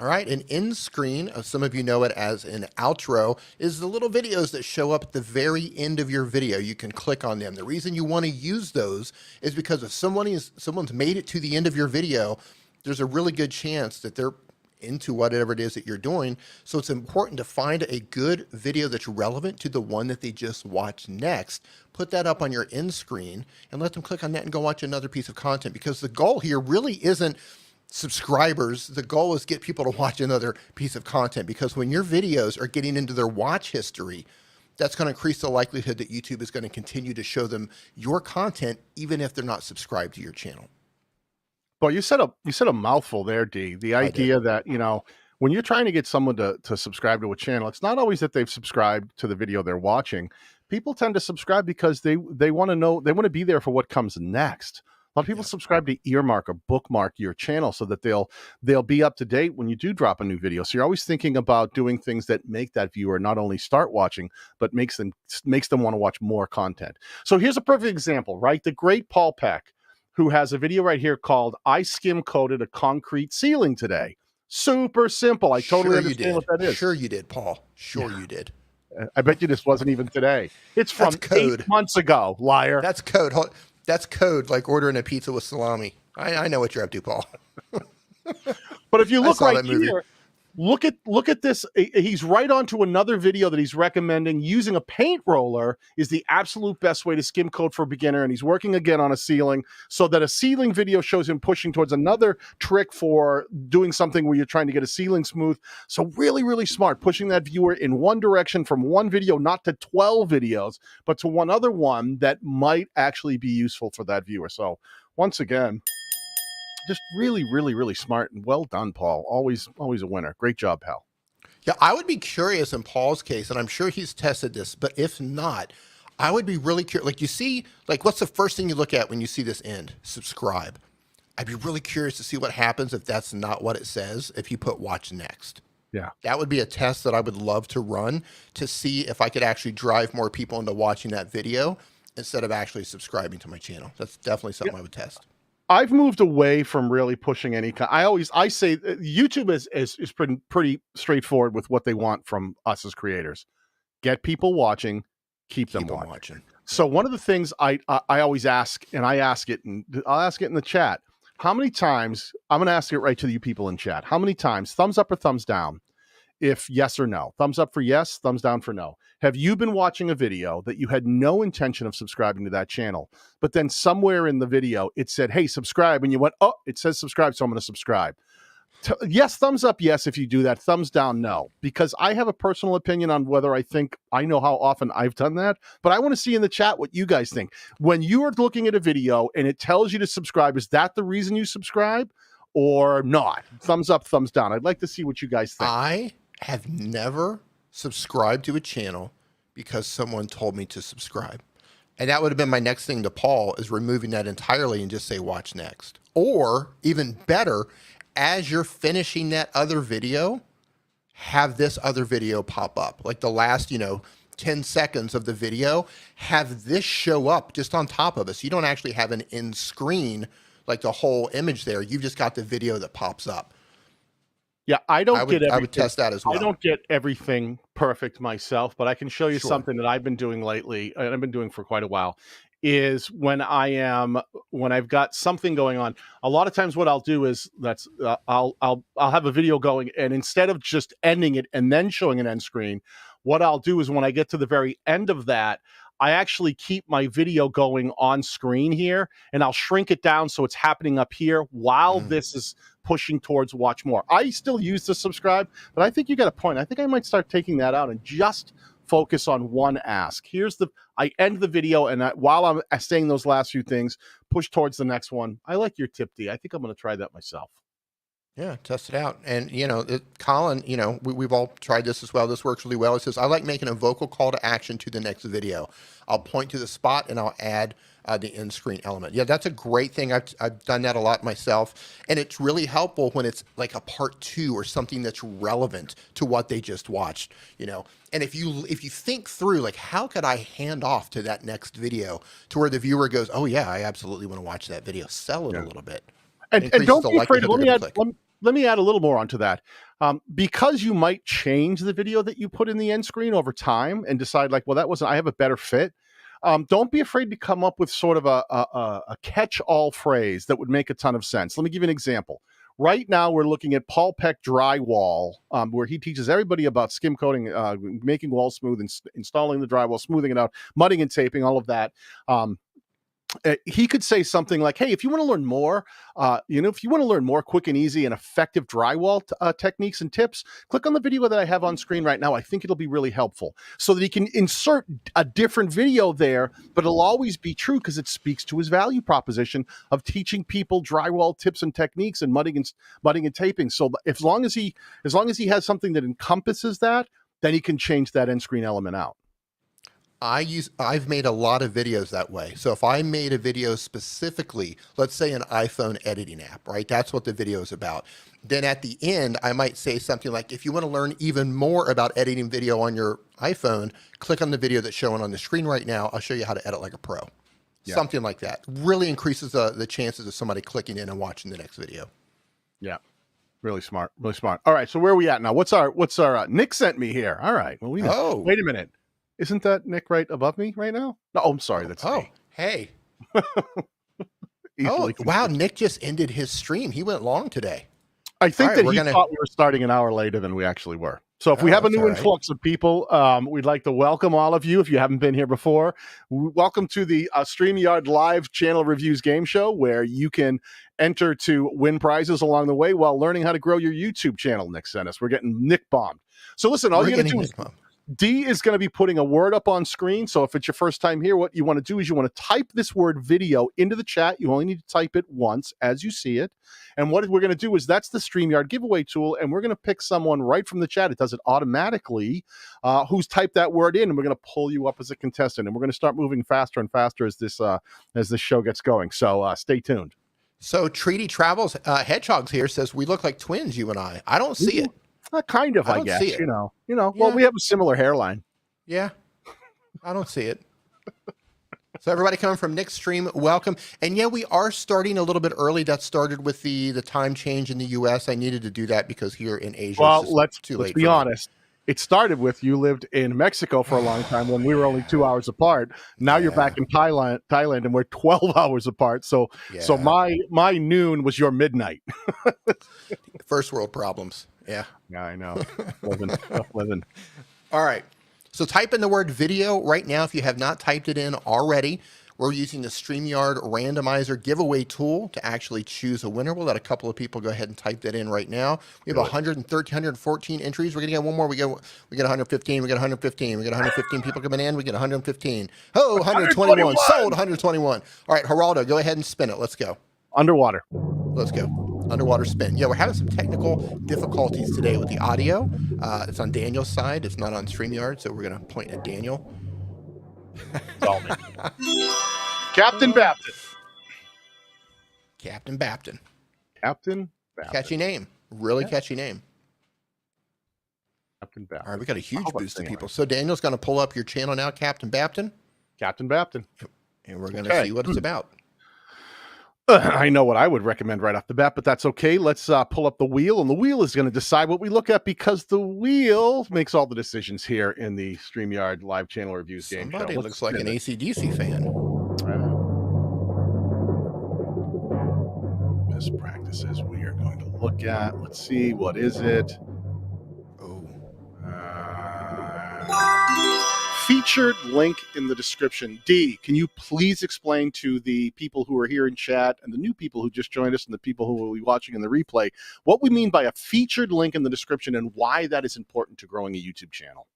All right, an end screen, some of you know it as an outro, is the little videos that show up at the very end of your video. You can click on them. The reason you want to use those is because if someone's made it to the end of your video, there's a really good chance that they're into whatever it is that you're doing. So it's important to find a good video that's relevant to the one that they just watched next. Put that up on your end screen and let them click on that and go watch another piece of content, because the goal here really isn't subscribers. The goal is get people to watch another piece of content, because when your videos are getting into their watch history, that's going to increase the likelihood that YouTube is going to continue to show them your content, even if they're not subscribed to your channel. Well, you said a mouthful there, Dee. The idea that, you know, when you're trying to get someone to subscribe to a channel, it's not always that they've subscribed to the video they're watching. People tend to subscribe because they want to know, they want to be there for what comes next. A lot of people subscribe to earmark or bookmark your channel so that they'll be up to date when you do drop a new video. So you're always thinking about doing things that make that viewer not only start watching, but makes them want to watch more content. So here's a perfect example, right? The great Paul Peck, who has a video right here called I Skim Coated a Concrete Ceiling Today. Super simple. I totally understand what that is. Sure you did, Paul. Sure you did. I bet you this wasn't even today. It's from 8 months ago, liar. That's code. That's code, like ordering a pizza with salami. I know what you're up to, Paul. But if you look right here, look at this. He's right onto another video that he's recommending. Using a paint roller is the absolute best way to skim coat for a beginner. And he's working again on a ceiling, so that a ceiling video shows him pushing towards another trick for doing something where you're trying to get a ceiling smooth. So really, really smart, pushing that viewer in one direction from one video, not to 12 videos, but to one other one that might actually be useful for that viewer. So once again, just really, really, really smart, and well done, Paul. Always a winner. Great job, pal. Yeah, I would be curious in Paul's case, and I'm sure he's tested this, but if not, I would be really curious. Like, you see, like, what's the first thing you look at when you see this end? Subscribe. I'd be really curious to see what happens if that's not what it says, if you put watch next. Yeah. That would be a test that I would love to run to see if I could actually drive more people into watching that video instead of actually subscribing to my channel. That's definitely something I would test. I've moved away from really pushing any kind. I say YouTube is pretty straightforward with what they want from us as creators. Get people watching, keep them Keep 'em watching. watching. So one of the things I always ask, and I ask it, and I'll ask it in the chat. How many times, I'm going to ask it right to you people in chat. How many times, thumbs up or thumbs down, if yes or no? Thumbs up for yes, thumbs down for no. Have you been watching a video that you had no intention of subscribing to that channel, but then somewhere in the video it said, hey, subscribe, and you went, oh, it says subscribe, so I'm going to subscribe. Yes, thumbs up, yes, if you do that. Thumbs down, no. Because I have a personal opinion on whether I think I know how often I've done that, but I want to see in the chat what you guys think. When you are looking at a video and it tells you to subscribe, is that the reason you subscribe or not? Thumbs up, thumbs down. I'd like to see what you guys think. I have never subscribed to a channel because someone told me to subscribe. And that would have been my next thing to Paul, is removing that entirely and just say watch next. Or even better, as you're finishing that other video, have this other video pop up. Like the last, 10 seconds of the video, have this show up just on top of us. You don't actually have an end screen, like the whole image there. You've just got the video that pops up. Yeah, I would test that as well. I don't get everything perfect myself, but I can show you something that I've been doing lately, and I've been doing for quite a while, is when I've got something going on. A lot of times what I'll do is I'll have a video going, and instead of just ending it and then showing an end screen, what I'll do is when I get to the very end of that, I actually keep my video going on screen here, and I'll shrink it down so it's happening up here while this is pushing towards watch more. I still use the subscribe, but I think you got a point. I think I might start taking that out and just focus on one ask. I end the video, and while I'm saying those last few things, push towards the next one. I like your tip, D. I think I'm going to try that myself. Yeah, test it out. And, Colin, we've all tried this as well. This works really well. It says, I like making a vocal call to action to the next video. I'll point to the spot and I'll add the end screen element. Yeah, that's a great thing. I've done that a lot myself. And it's really helpful when it's like a part 2 or something that's relevant to what they just watched, And if you think through, like, how could I hand off to that next video to where the viewer goes, oh yeah, I absolutely want to watch that video. Sell it a little bit. And don't be afraid. Let me add a little more onto that. Because you might change the video that you put in the end screen over time and decide, like, well, I have a better fit. Don't be afraid to come up with sort of a catch-all phrase that would make a ton of sense. Let me give you an example. Right now, we're looking at Paul Peck Drywall, where he teaches everybody about skim coating, making walls smooth, installing the drywall, smoothing it out, mudding and taping, all of that. He could say something like, hey, if you want to learn more, if you want to learn more quick and easy and effective drywall techniques and tips, click on the video that I have on screen right now. I think it'll be really helpful, so that he can insert a different video there, but it'll always be true because it speaks to his value proposition of teaching people drywall tips and techniques and mudding and taping. So as long as he has something that encompasses that, then he can change that end screen element out. I've made a lot of videos that way. So if I made a video specifically, let's say an iPhone editing app, right? That's what the video is about. Then at the end, I might say something like, if you want to learn even more about editing video on your iPhone, click on the video that's showing on the screen right now. I'll show you how to edit like a pro. Yeah. Something like that. Really increases the chances of somebody clicking in and watching the next video. Yeah. Really smart. Really smart. All right. So where are we at now? What's our Nick sent me here. All right. Well, wait a minute. Isn't that Nick right above me right now? No, I'm sorry. That's me. Hey. Wow. Nick just ended his stream. He went long today. I think that he thought we were starting an hour later than we actually were. So if we have a new influx of people, we'd like to welcome all of you. If you haven't been here before, welcome to the Streamyard live channel reviews game show, where you can enter to win prizes along the way while learning how to grow your YouTube channel. Nick sent us. We're getting Nick bombed. So listen, all you got to do is D is going to be putting a word up on screen. So if it's your first time here, what you want to do is you want to type this word video into the chat. You only need to type it once as you see it. And what we're going to do is, that's the StreamYard giveaway tool, and we're going to pick someone right from the chat. It does it automatically, who's typed that word in, and we're going to pull you up as a contestant. And we're going to start moving faster and faster as this show gets going. So stay tuned. So Treaty Travels Hedgehogs here says, we look like twins, you and I. I don't see it. Kind of, I guess. Well, we have a similar hairline. Yeah, I don't see it. So everybody coming from Nick's stream, welcome. And yeah, we are starting a little bit early. That started with the time change in the U.S. I needed to do that because here in Asia, well, let's be honest. It started with you lived in Mexico for a long time when we were only 2 hours apart. Now you're back in Thailand, and we're 12 hours apart. So my noon was your midnight. First world problems. Yeah. Yeah, I know. Living. All right. So type in the word video right now if you have not typed it in already. We're using the Streamyard randomizer giveaway tool to actually choose a winner. We'll let a couple of people go ahead and type that in right now. We have 113, 114 entries. We're going to get one more. We get 115. We get 115. We get 115 people coming in. We get 115. Oh, 121. Sold 121. All right, Geraldo, go ahead and spin it. Let's go. Underwater. Let's go. Underwater spin. Yeah, we're having some technical difficulties today with the audio. It's on Daniel's side. It's not on StreamYard, so we're going to point at Daniel. Captain Baptist. Captain Baptist. Captain Baptist. Catchy name. Really catchy name. Captain Baptist. All right, we got a huge boost of people. So Daniel's going to pull up your channel now, Captain Baptist. Captain Baptist. And we're going to see what it's about. I know what I would recommend right off the bat, but that's okay. Let's pull up the wheel, and the wheel is going to decide what we look at because the wheel makes all the decisions here in the StreamYard live channel reviews game show. Somebody looks like an AC/DC fan. Best practices we are going to look at. Let's see, what is it? Featured link in the description. Dee, can you please explain to the people who are here in chat and the new people who just joined us and the people who will be watching in the replay what we mean by a featured link in the description and why that is important to growing a YouTube channel?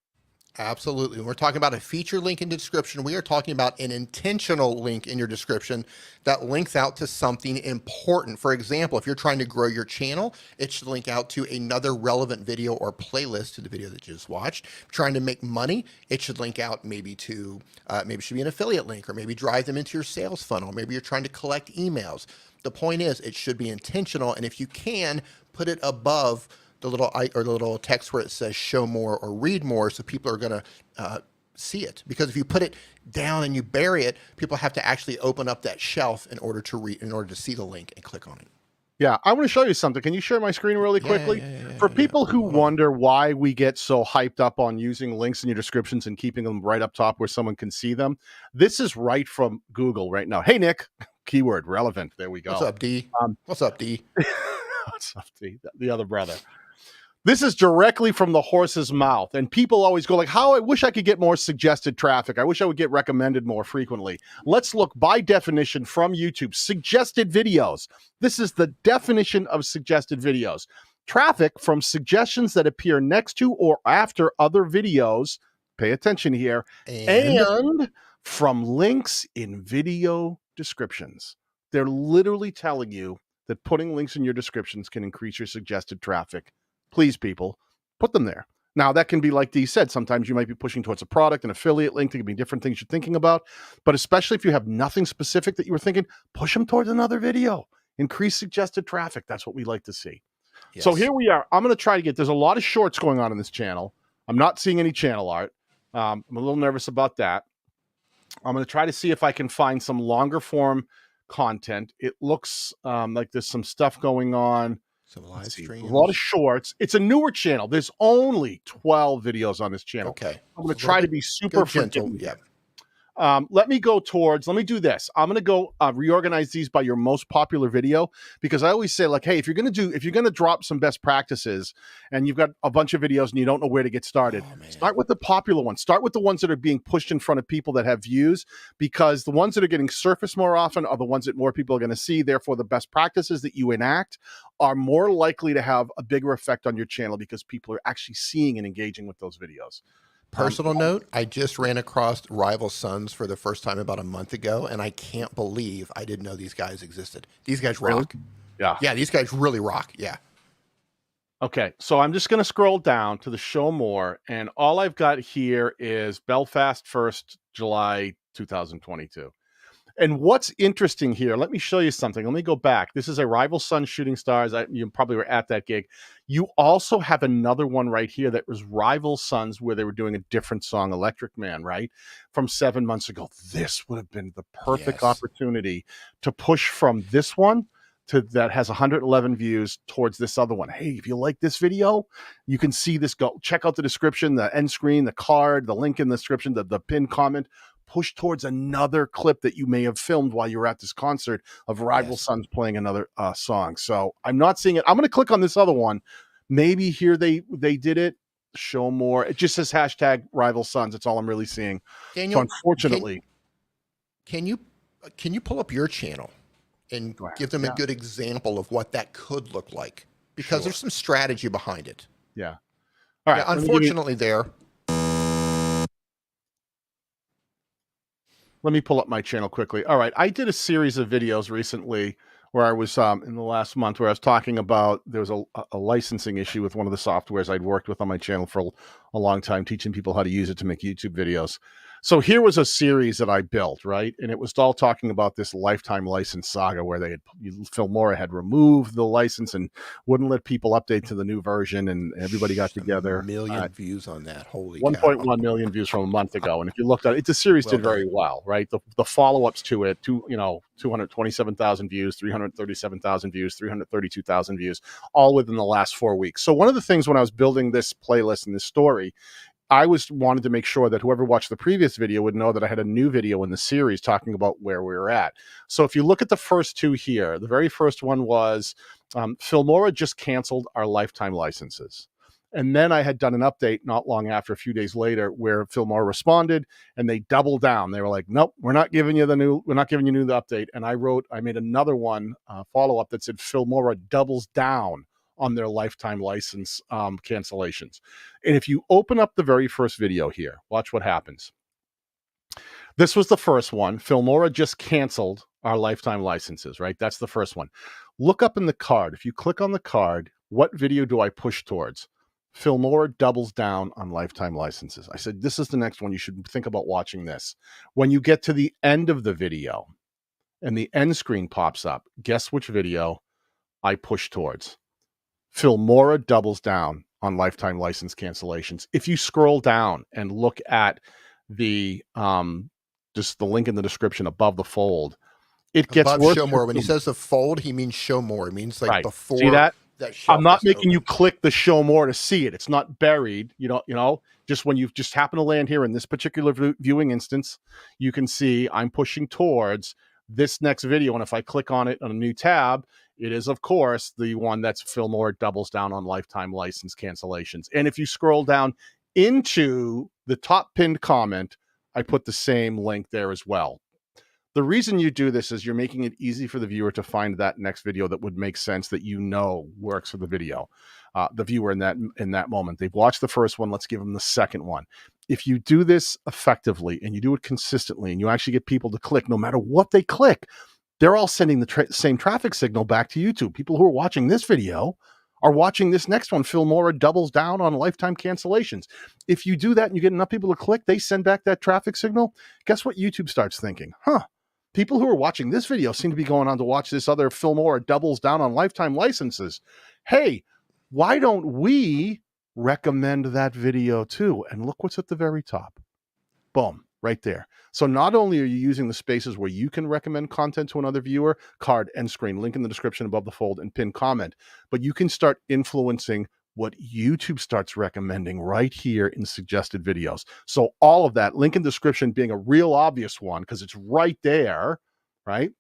Absolutely. When we're talking about a feature link in the description, we are talking about an intentional link in your description that links out to something important. For example, if you're trying to grow your channel, it should link out to another relevant video or playlist to the video that you just watched. If you're trying to make money, it should link out maybe to, maybe it should be an affiliate link, or maybe drive them into your sales funnel. Maybe you're trying to collect emails. The point is, it should be intentional. And if you can, put it above the little text where it says show more or read more, so people are going to see it. Because if you put it down and you bury it, people have to actually open up that shelf in order to see the link and click on it. Yeah, I want to show you something. Can you share my screen really quickly? For people who wonder why we get so hyped up on using links in your descriptions and keeping them right up top where someone can see them, this is right from Google right now. Hey, Nick, keyword relevant. There we go. What's up, D? What's up, D? What's up, D? The other brother. This is directly from the horse's mouth. And people always go like, how I wish I could get more suggested traffic. I wish I would get recommended more frequently. Let's look by definition from YouTube. Suggested videos. This is the definition of suggested videos. Traffic from suggestions that appear next to or after other videos. Pay attention here. And from links in video descriptions. They're literally telling you that putting links in your descriptions can increase your suggested traffic. Please, people, put them there. Now, that can be, like Dee said, sometimes you might be pushing towards a product, an affiliate link. There can be different things you're thinking about. But especially if you have nothing specific that you were thinking, push them towards another video. Increase suggested traffic. That's what we like to see. Yes. So here we are. I'm going to try to get, there's a lot of shorts going on in this channel. I'm not seeing any channel art. I'm a little nervous about that. I'm going to try to see if I can find some longer form content. It looks like there's some stuff going on. Some live streams. A lot of shorts. It's a newer channel. There's only 12 videos on this channel. Okay. I'm going to try to be super gentle. Yeah. Let me do this. I'm going to go reorganize these by your most popular video, because I always say, like, hey, if you're going to drop some best practices and you've got a bunch of videos and you don't know where to get started, start with the popular ones. Start with the ones that are being pushed in front of people that have views, because the ones that are getting surfaced more often are the ones that more people are going to see. Therefore, the best practices that you enact are more likely to have a bigger effect on your channel because people are actually seeing and engaging with those videos. Personal note, I just ran across Rival Sons for the first time about a month ago, and I can't believe I didn't know these guys existed. These guys rock. Really? Yeah, these guys really rock. Yeah. Okay, so I'm just going to scroll down to the show more, and all I've got here is Belfast 1st, July 2022. And what's interesting here, let me show you something. Let me go back. This is a Rival Sons Shooting Stars. You probably were at that gig. You also have another one right here that was Rival Sons, where they were doing a different song, Electric Man, right? From 7 months ago. This would have been the perfect opportunity to push from this one that has 111 views towards this other one. Hey, if you like this video, you can see this. Go check out the description, the end screen, the card, the link in the description, the pinned comment. Push towards another clip that you may have filmed while you were at this concert of Rival Sons playing another song. So I'm not seeing it. I'm going to click on this other one. Maybe here they did it. Show more. It just says hashtag Rival Sons. That's all I'm really seeing. Daniel, so unfortunately, can you pull up your channel and give them a good example of what that could look like? Because there's some strategy behind it. Yeah. All right. Unfortunately, there. Let me pull up my channel quickly. All right. I did a series of videos recently where I was in the last month where I was talking about there was a licensing issue with one of the softwares I'd worked with on my channel for a long time, teaching people how to use it to make YouTube videos. So here was a series that I built, right? And it was all talking about this lifetime license saga where Filmora had removed the license and wouldn't let people update to the new version, and everybody got together. 1 million views on that. Holy 1.1 million views from a month ago. And if you looked at it, the series did very well, right? The follow-ups to it, 227,000 views, 337,000 views, 332,000 views, all within the last 4 weeks. So one of the things when I was building this playlist and this story, I wanted to make sure that whoever watched the previous video would know that I had a new video in the series talking about where we were at. So if you look at the first two here, the very first one was Filmora just canceled our lifetime licenses. And then I had done an update not long after, a few days later, where Filmora responded and they doubled down. They were like, nope, we're not giving you the update. And I made another one follow-up that said Filmora doubles down on their lifetime license cancellations. And if you open up the very first video here, watch what happens. This was the first one. Filmora just canceled our lifetime licenses, right? That's the first one. Look up in the card. If you click on the card, what video do I push towards? Filmora doubles down on lifetime licenses. I said, this is the next one. You should think about watching this. When you get to the end of the video and the end screen pops up, guess which video I push towards? Filmora doubles down on lifetime license cancellations. If you scroll down and look at the just the link in the description above the fold, it gets above worse. Show more. When he says the fold, he means show more. It means like before. See that? I'm not making open. you click the show more to see it. It's not buried. Just when you just happen to land here in this particular viewing instance, you can see I'm pushing towards this next video. And if I click on it on a new tab, it is, of course, the one that's Filmora doubles down on lifetime license cancellations. And if you scroll down into the top pinned comment, I put the same link there as well. The reason you do this is you're making it easy for the viewer to find that next video that would make sense, that works for the video, the viewer in that moment. They've watched the first one. Let's give them the second one. If you do this effectively and you do it consistently and you actually get people to click, no matter what they click, they're all sending the same traffic signal back to YouTube. People who are watching this video are watching this next one. Filmora doubles down on lifetime cancellations. If you do that and you get enough people to click, they send back that traffic signal. Guess what YouTube starts thinking? People who are watching this video seem to be going on to watch this other Filmora doubles down on lifetime licenses. Hey, why don't we recommend that video too? And look what's at the very top. Boom, right there. So not only are you using the spaces where you can recommend content to another viewer, card, end screen, link in the description above the fold, and pin comment, but you can start influencing what YouTube starts recommending right here in suggested videos. So all of that, link in description being a real obvious one because it's right there, right?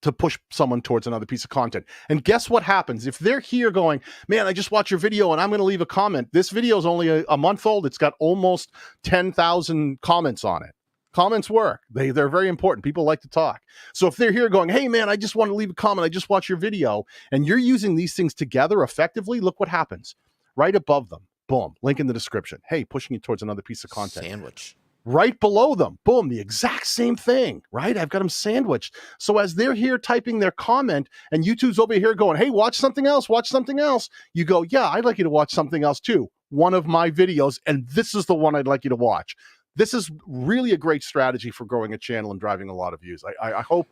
To push someone towards another piece of content. And guess what happens? If they're here going, man, I just watched your video and I'm going to leave a comment. This video is only a month old. It's got almost 10,000 comments on it. Comments work. They're very important. People like to talk. So if they're here going, hey, man, I just want to leave a comment. I just watched your video. And you're using these things together effectively. Look what happens. Right above them. Boom. Link in the description. Hey, pushing you towards another piece of content. Sandwich. Right below them. Boom. The exact same thing. Right? I've got them sandwiched. So as they're here typing their comment and YouTube's over here going, hey, watch something else. Watch something else. You go, yeah, I'd like you to watch something else too. One of my videos. And this is the one I'd like you to watch. This is really a great strategy for growing a channel and driving a lot of views. I hope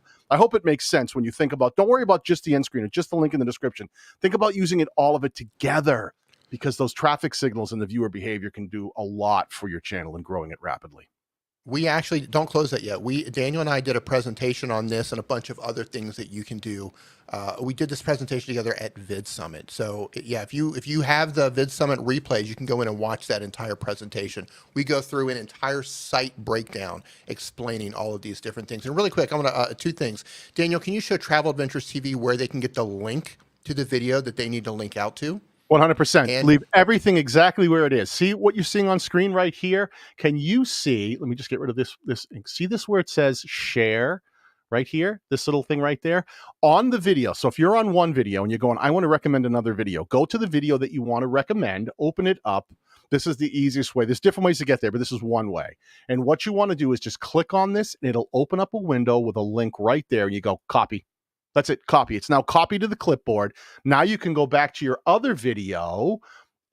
it makes sense when you think about, don't worry about just the end screen or just the link in the description. Think about using all of it together, because those traffic signals and the viewer behavior can do a lot for your channel and growing it rapidly. We actually don't close that yet. Daniel and I did a presentation on this and a bunch of other things that you can do. We did this presentation together at Vid Summit. So yeah, if you have the Vid Summit replays, you can go in and watch that entire presentation. We go through an entire site breakdown explaining all of these different things. And really quick, I'm gonna two things. Daniel, can you show Travel Adventures TV where they can get the link to the video that they need to link out to? 100%. Leave everything exactly where it is. See what you're seeing on screen right here? Can you see, let me just get rid of this. See this where it says share right here? This little thing right there on the video. So if you're on one video and you're going, I want to recommend another video, go to the video that you want to recommend, open it up. This is the easiest way. There's different ways to get there, but this is one way. And what you want to do is just click on this and it'll open up a window with a link right there. And you go copy. That's it. Copy. It's now copied to the clipboard. Now you can go back to your other video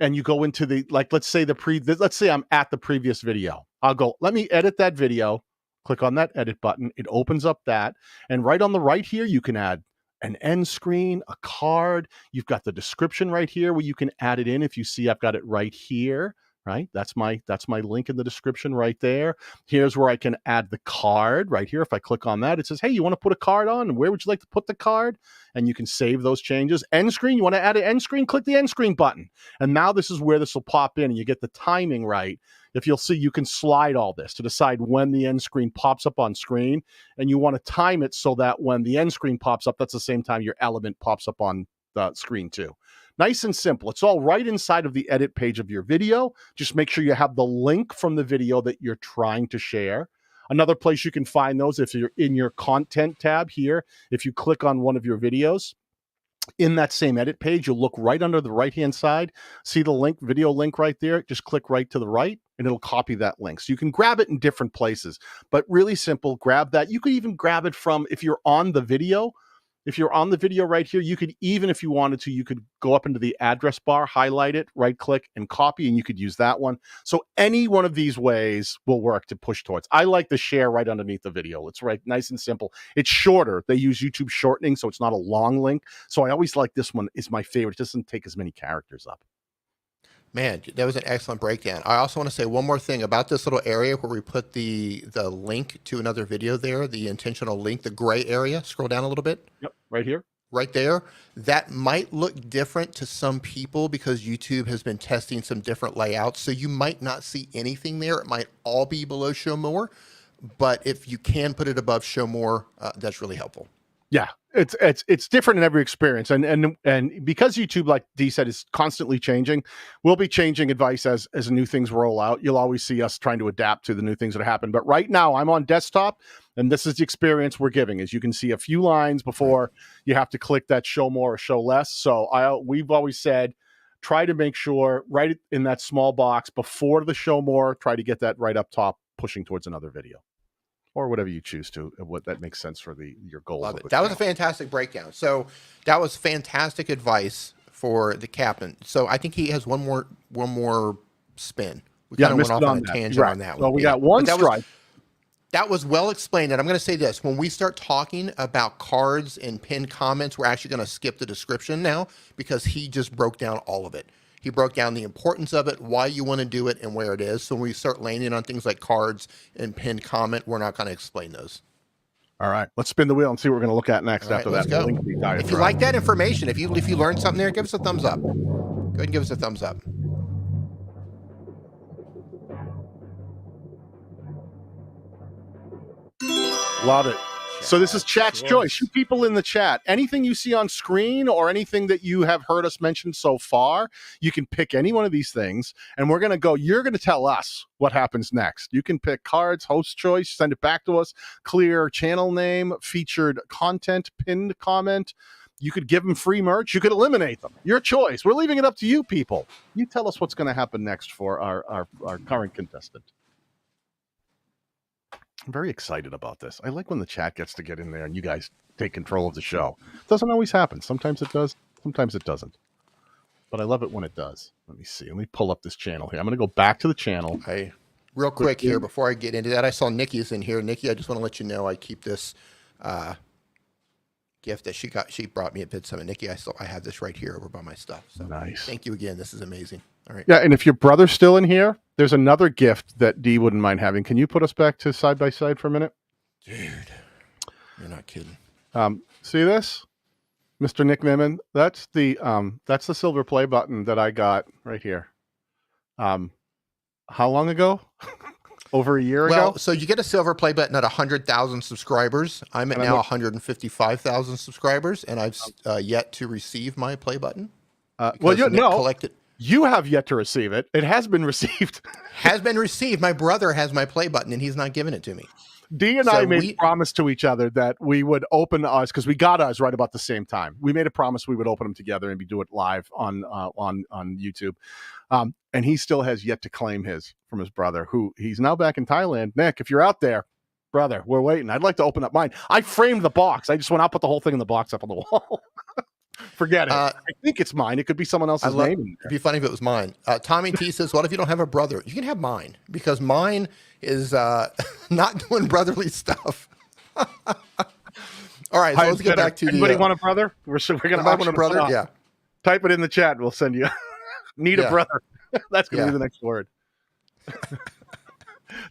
and you go into the, like, let's say let's say I'm at the previous video. I'll go, let me edit that video. Click on that edit button. It opens up that. And right on the right here, you can add an end screen, a card. You've got the description right here where you can add it in. If you see, I've got it right here. Right? That's my link in the description right there. Here's where I can add the card right here. If I click on that, it says, hey, you want to put a card on? Where would you like to put the card? And you can save those changes. End screen, you want to add an end screen? Click the end screen button. And now this is where this will pop in and you get the timing right. If you'll see, you can slide all this to decide when the end screen pops up on screen. And you want to time it so that when the end screen pops up, that's the same time your element pops up on the screen too. Nice and simple. It's all right inside of the edit page of your video. Just make sure you have the link from the video that you're trying to share. Another place you can find those, if you're in your content tab here, if you click on one of your videos, in that same edit page, you'll look right under the right-hand side, see the link, video link right there. Just click right to the right and it'll copy that link. So you can grab it in different places, but really simple, grab that. You could even grab it from, if you're on the video, right here, you could, even if you wanted to, you could go up into the address bar, highlight it, right click and copy, and you could use that one. So any one of these ways will work to push towards. I like the share right underneath the video. It's right, nice and simple. It's shorter. They use YouTube shortening, so it's not a long link. So I always like this one. Is my favorite. It doesn't take as many characters up. Man, that was an excellent breakdown. I also want to say one more thing about this little area where we put the link to another video there, the intentional link, the gray area. Scroll down a little bit. Yep, right here. Right there. That might look different to some people because YouTube has been testing some different layouts. So you might not see anything there. It might all be below show more. But if you can put it above show more, that's really helpful. Yeah, it's different in every experience, and because YouTube, like Dee said, is constantly changing, we'll be changing advice as new things roll out. You'll always see us trying to adapt to the new things that happen. But right now, I'm on desktop, and this is the experience we're giving. As you can see, a few lines before you have to click that show more or show less. So we've always said, try to make sure right in that small box before the show more, try to get that right up top, pushing towards another video. Or whatever you choose to, what that makes sense for your goals. Love it. That was a fantastic breakdown. So that was fantastic advice for the captain. So I think he has one more spin. We kind of went off on a tangent on that one. Well, we got one strike. That was well explained. And I'm going to say this. When we start talking about cards and pinned comments, we're actually going to skip the description now because he just broke down all of it. He broke down the importance of it, why you want to do it, and where it is. So when we start landing on things like cards and pinned comment, we're not going to explain those. All right, let's spin the wheel and see what we're going to look at next after that. Go. If you like that information, if you learned something there, give us a thumbs up. Go ahead and give us a thumbs up. Love it. So this is chat's choice. You people in the chat, anything you see on screen or anything that you have heard us mention so far, you can pick any one of these things, and we're going to go, you're going to tell us what happens next. You can pick cards, host choice, send it back to us, clear channel name, featured content, pinned comment. You could give them free merch. You could eliminate them. Your choice. We're leaving it up to you people. You tell us what's going to happen next for our current contestant. I'm very excited about this. I like when the chat gets to get in there and you guys take control of the show. It doesn't always happen. Sometimes it does. Sometimes it doesn't. But I love it when it does. Let me see. Let me pull up this channel here. I'm going to go back to the channel. Hey, real quick here before I get into that, I saw Nikki's in here. Nikki, I just want to let you know I keep this gift that she brought me at Vid Summit. Nikki, I have this right here over by my stuff. So nice. Thank you again. This is amazing. All right. Yeah, and if your brother's still in here, there's another gift that Dee wouldn't mind having. Can you put us back to side by side for a minute? Dude, you're not kidding. See this? Mr. Nick Nimmin, that's the silver play button that I got right here. How long ago? Over a year ago? So you get a silver play button at 100,000 subscribers. I'm at now 155,000 subscribers, and I've yet to receive my play button. You have yet to receive it. It has been received. Has been received. My brother has my play button, and he's not giving it to me. Dee and I made a promise to each other that we would open ours because we got ours right about the same time. We made a promise we would open them together and do it live on YouTube. And he still has yet to claim his from his brother, who he's now back in Thailand. Nick, if you're out there, brother, we're waiting. I'd like to open up mine. I framed the box. I just went out, put the whole thing in the box up on the wall. Forget it. I think it's mine. It could be someone else's name. It'd be funny if it was mine. Tommy T says, what if you don't have a brother? You can have mine because mine is not doing brotherly stuff. All right, so let's get back to anybody want a brother? We're going to want a brother. Yeah. Type it in the chat. We'll send you. Need a brother. That's going to be the next word.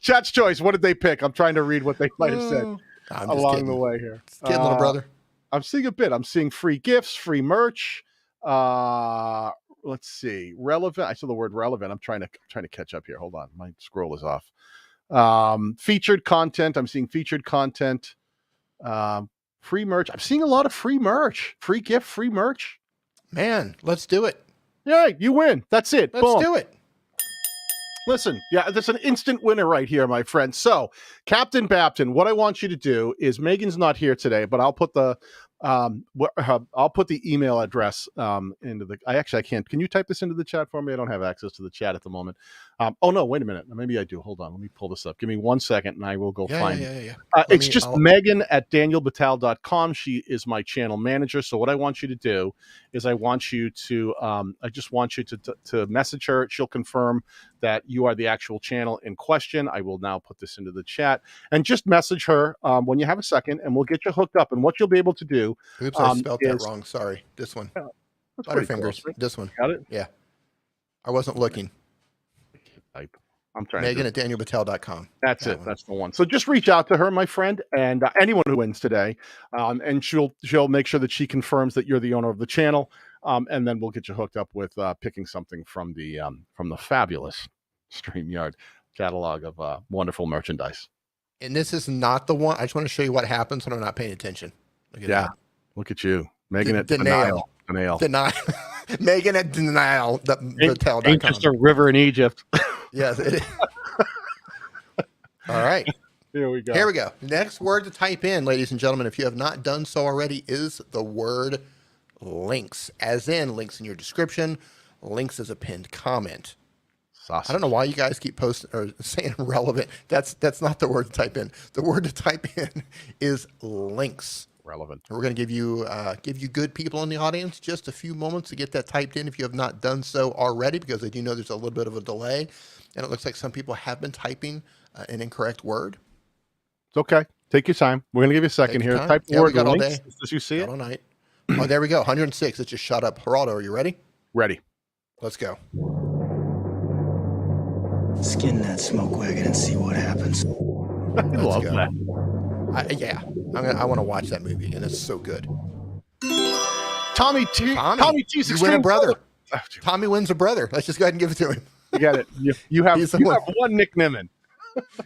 Chat's choice. What did they pick? I'm trying to read what they might have said along the way here. Kidding, little brother. I'm seeing a bit. I'm seeing free gifts, free merch. Let's see. Relevant. I saw the word relevant. I'm trying to catch up here. Hold on. My scroll is off. Featured content. I'm seeing featured content. Free merch. I'm seeing a lot of free merch. Free gift, free merch. Man, let's do it. Yeah, you win. That's it. Let's do it. Listen, yeah, that's an instant winner right here, my friend. So, Captain Bapton, what I want you to do is Megan's not here today, but I'll put the email address into the. I can't. Can you type this into the chat for me? I don't have access to the chat at the moment. Oh no, wait a minute. Maybe I do. Hold on. Let me pull this up. Give me 1 second, and I will go find it. It's just Megan at danielbatal.com. She is my channel manager. So what I want you to do is I just want you to message her. She'll confirm that you are the actual channel in question. I will now put this into the chat and just message her when you have a second, and we'll get you hooked up. And what you'll be able to do. Oops, I spelled that wrong. Sorry. This one. Butterfingers. Close, right? This one. Got it? Yeah. I wasn't looking. I'm trying. Megan at danielbatal.com. That's it. That's the one. So just reach out to her, my friend, and anyone who wins today, and she'll make sure that she confirms that you're the owner of the channel, and then we'll get you hooked up with picking something from the fabulous Streamyard catalog of wonderful merchandise. And this is not the one. I just want to show you what happens when I'm not paying attention. Look at that. Look at you, Megan at Danial. Megan at Danial. Ancient river in Egypt. Yes, it is. All right. Here we go. Here we go. Next word to type in, ladies and gentlemen, if you have not done so already, is the word links. As in links in your description, links as a pinned comment. Sausage. I don't know why you guys keep posting or saying relevant. That's not the word to type in. The word to type in is links. Relevant. We're going to give you good people in the audience just a few moments to get that typed in if you have not done so already, because I do know there's a little bit of a delay, and it looks like some people have been typing an incorrect word. It's okay. Take your time. We're going to give you a second here. Type the word links all day. As you see it. All night. Oh, there we go. 106. It just shut up. Geraldo, are you ready? Ready. Let's go. Skin that smoke wagon and see what happens. I love that. I want to watch that movie, and it's so good. Tommy T's you win a brother. Tommy wins a brother. Let's just go ahead and give it to him. You got it. You have one Nick Nimmin.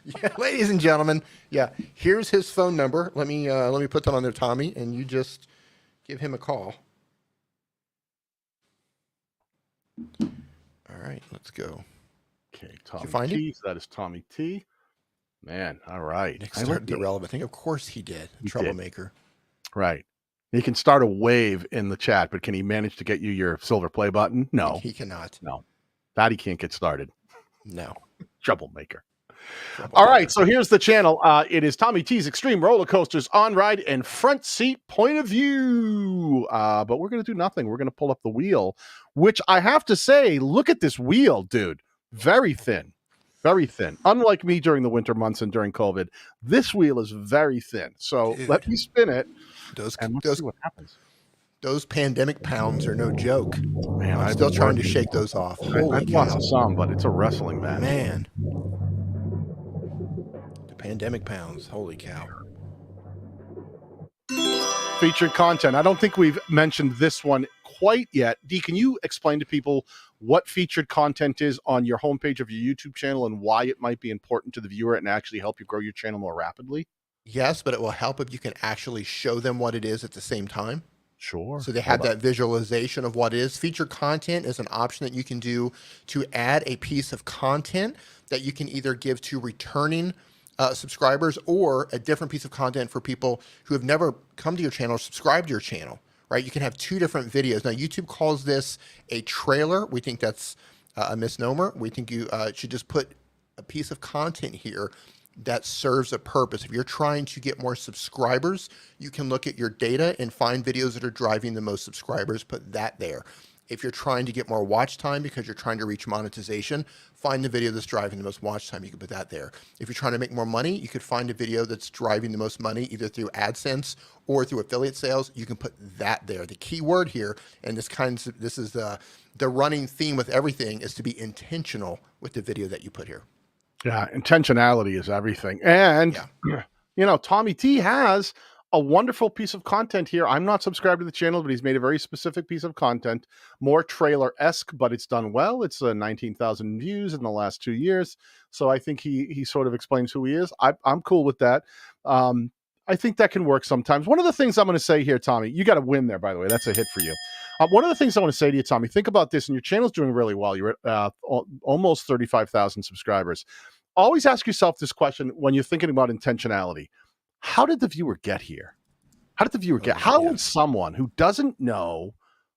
Yeah, ladies and gentlemen. Yeah, here's his phone number. Let me put that on there, Tommy, and you just give him a call. All right, let's go. Okay, Tommy T. So that is Tommy T. Man, all right. Nick started the relevant thing. Of course he did. Troublemaker. Right. He can start a wave in the chat, but can he manage to get you your silver play button? No. He cannot. No. That he can't get started. No. Troublemaker. All right, so here's the channel. It is Tommy T's Extreme Roller Coasters On Ride and Front Seat Point of View. But we're going to do nothing. We're going to pull up the wheel, which I have to say, look at this wheel, dude. Very thin. Very thin. Unlike me during the winter months and during COVID, this wheel is very thin. So let me spin it. Let's see what happens. Those pandemic pounds are no joke. Man, I'm still trying to shake those off. Holy I've cow. lost some, but it's a wrestling match. Man. The pandemic pounds. Holy cow. Featured content. I don't think we've mentioned this one quite yet. Dee, can you explain to people what featured content is on your homepage of your YouTube channel and why it might be important to the viewer and actually help you grow your channel more rapidly? Yes, but it will help if you can actually show them what it is at the same time. Sure. So they have that visualization of what it is. Featured content is an option that you can do to add a piece of content that you can either give to returning subscribers or a different piece of content for people who have never come to your channel or subscribed to your channel, right? You can have two different videos. Now, YouTube calls this a trailer. We think that's a misnomer. We think you should just put a piece of content here that serves a purpose. If you're trying to get more subscribers, you can look at your data and find videos that are driving the most subscribers, put that there. If you're trying to get more watch time because you're trying to reach monetization, find the video that's driving the most watch time, you can put that there. If you're trying to make more money, you could find a video that's driving the most money either through AdSense or through affiliate sales, you can put that there. The key word here, and this is the running theme with everything, is to be intentional with the video that you put here. Yeah, intentionality is everything. And, you know, Tommy T has a wonderful piece of content here. I'm not subscribed to the channel, but he's made a very specific piece of content, more trailer-esque, but it's done well. It's 19,000 views in the last 2 years. So I think he sort of explains who he is. I'm cool with that. I think that can work sometimes. One of the things I'm going to say here, Tommy, you got to win there, by the way. That's a hit for you. One of the things I want to say to you, Tommy, think about this, and your channel's doing really well. You're at almost 35,000 subscribers. Always ask yourself this question when you're thinking about intentionality. How did the viewer get here? How did the viewer get? How would someone who doesn't know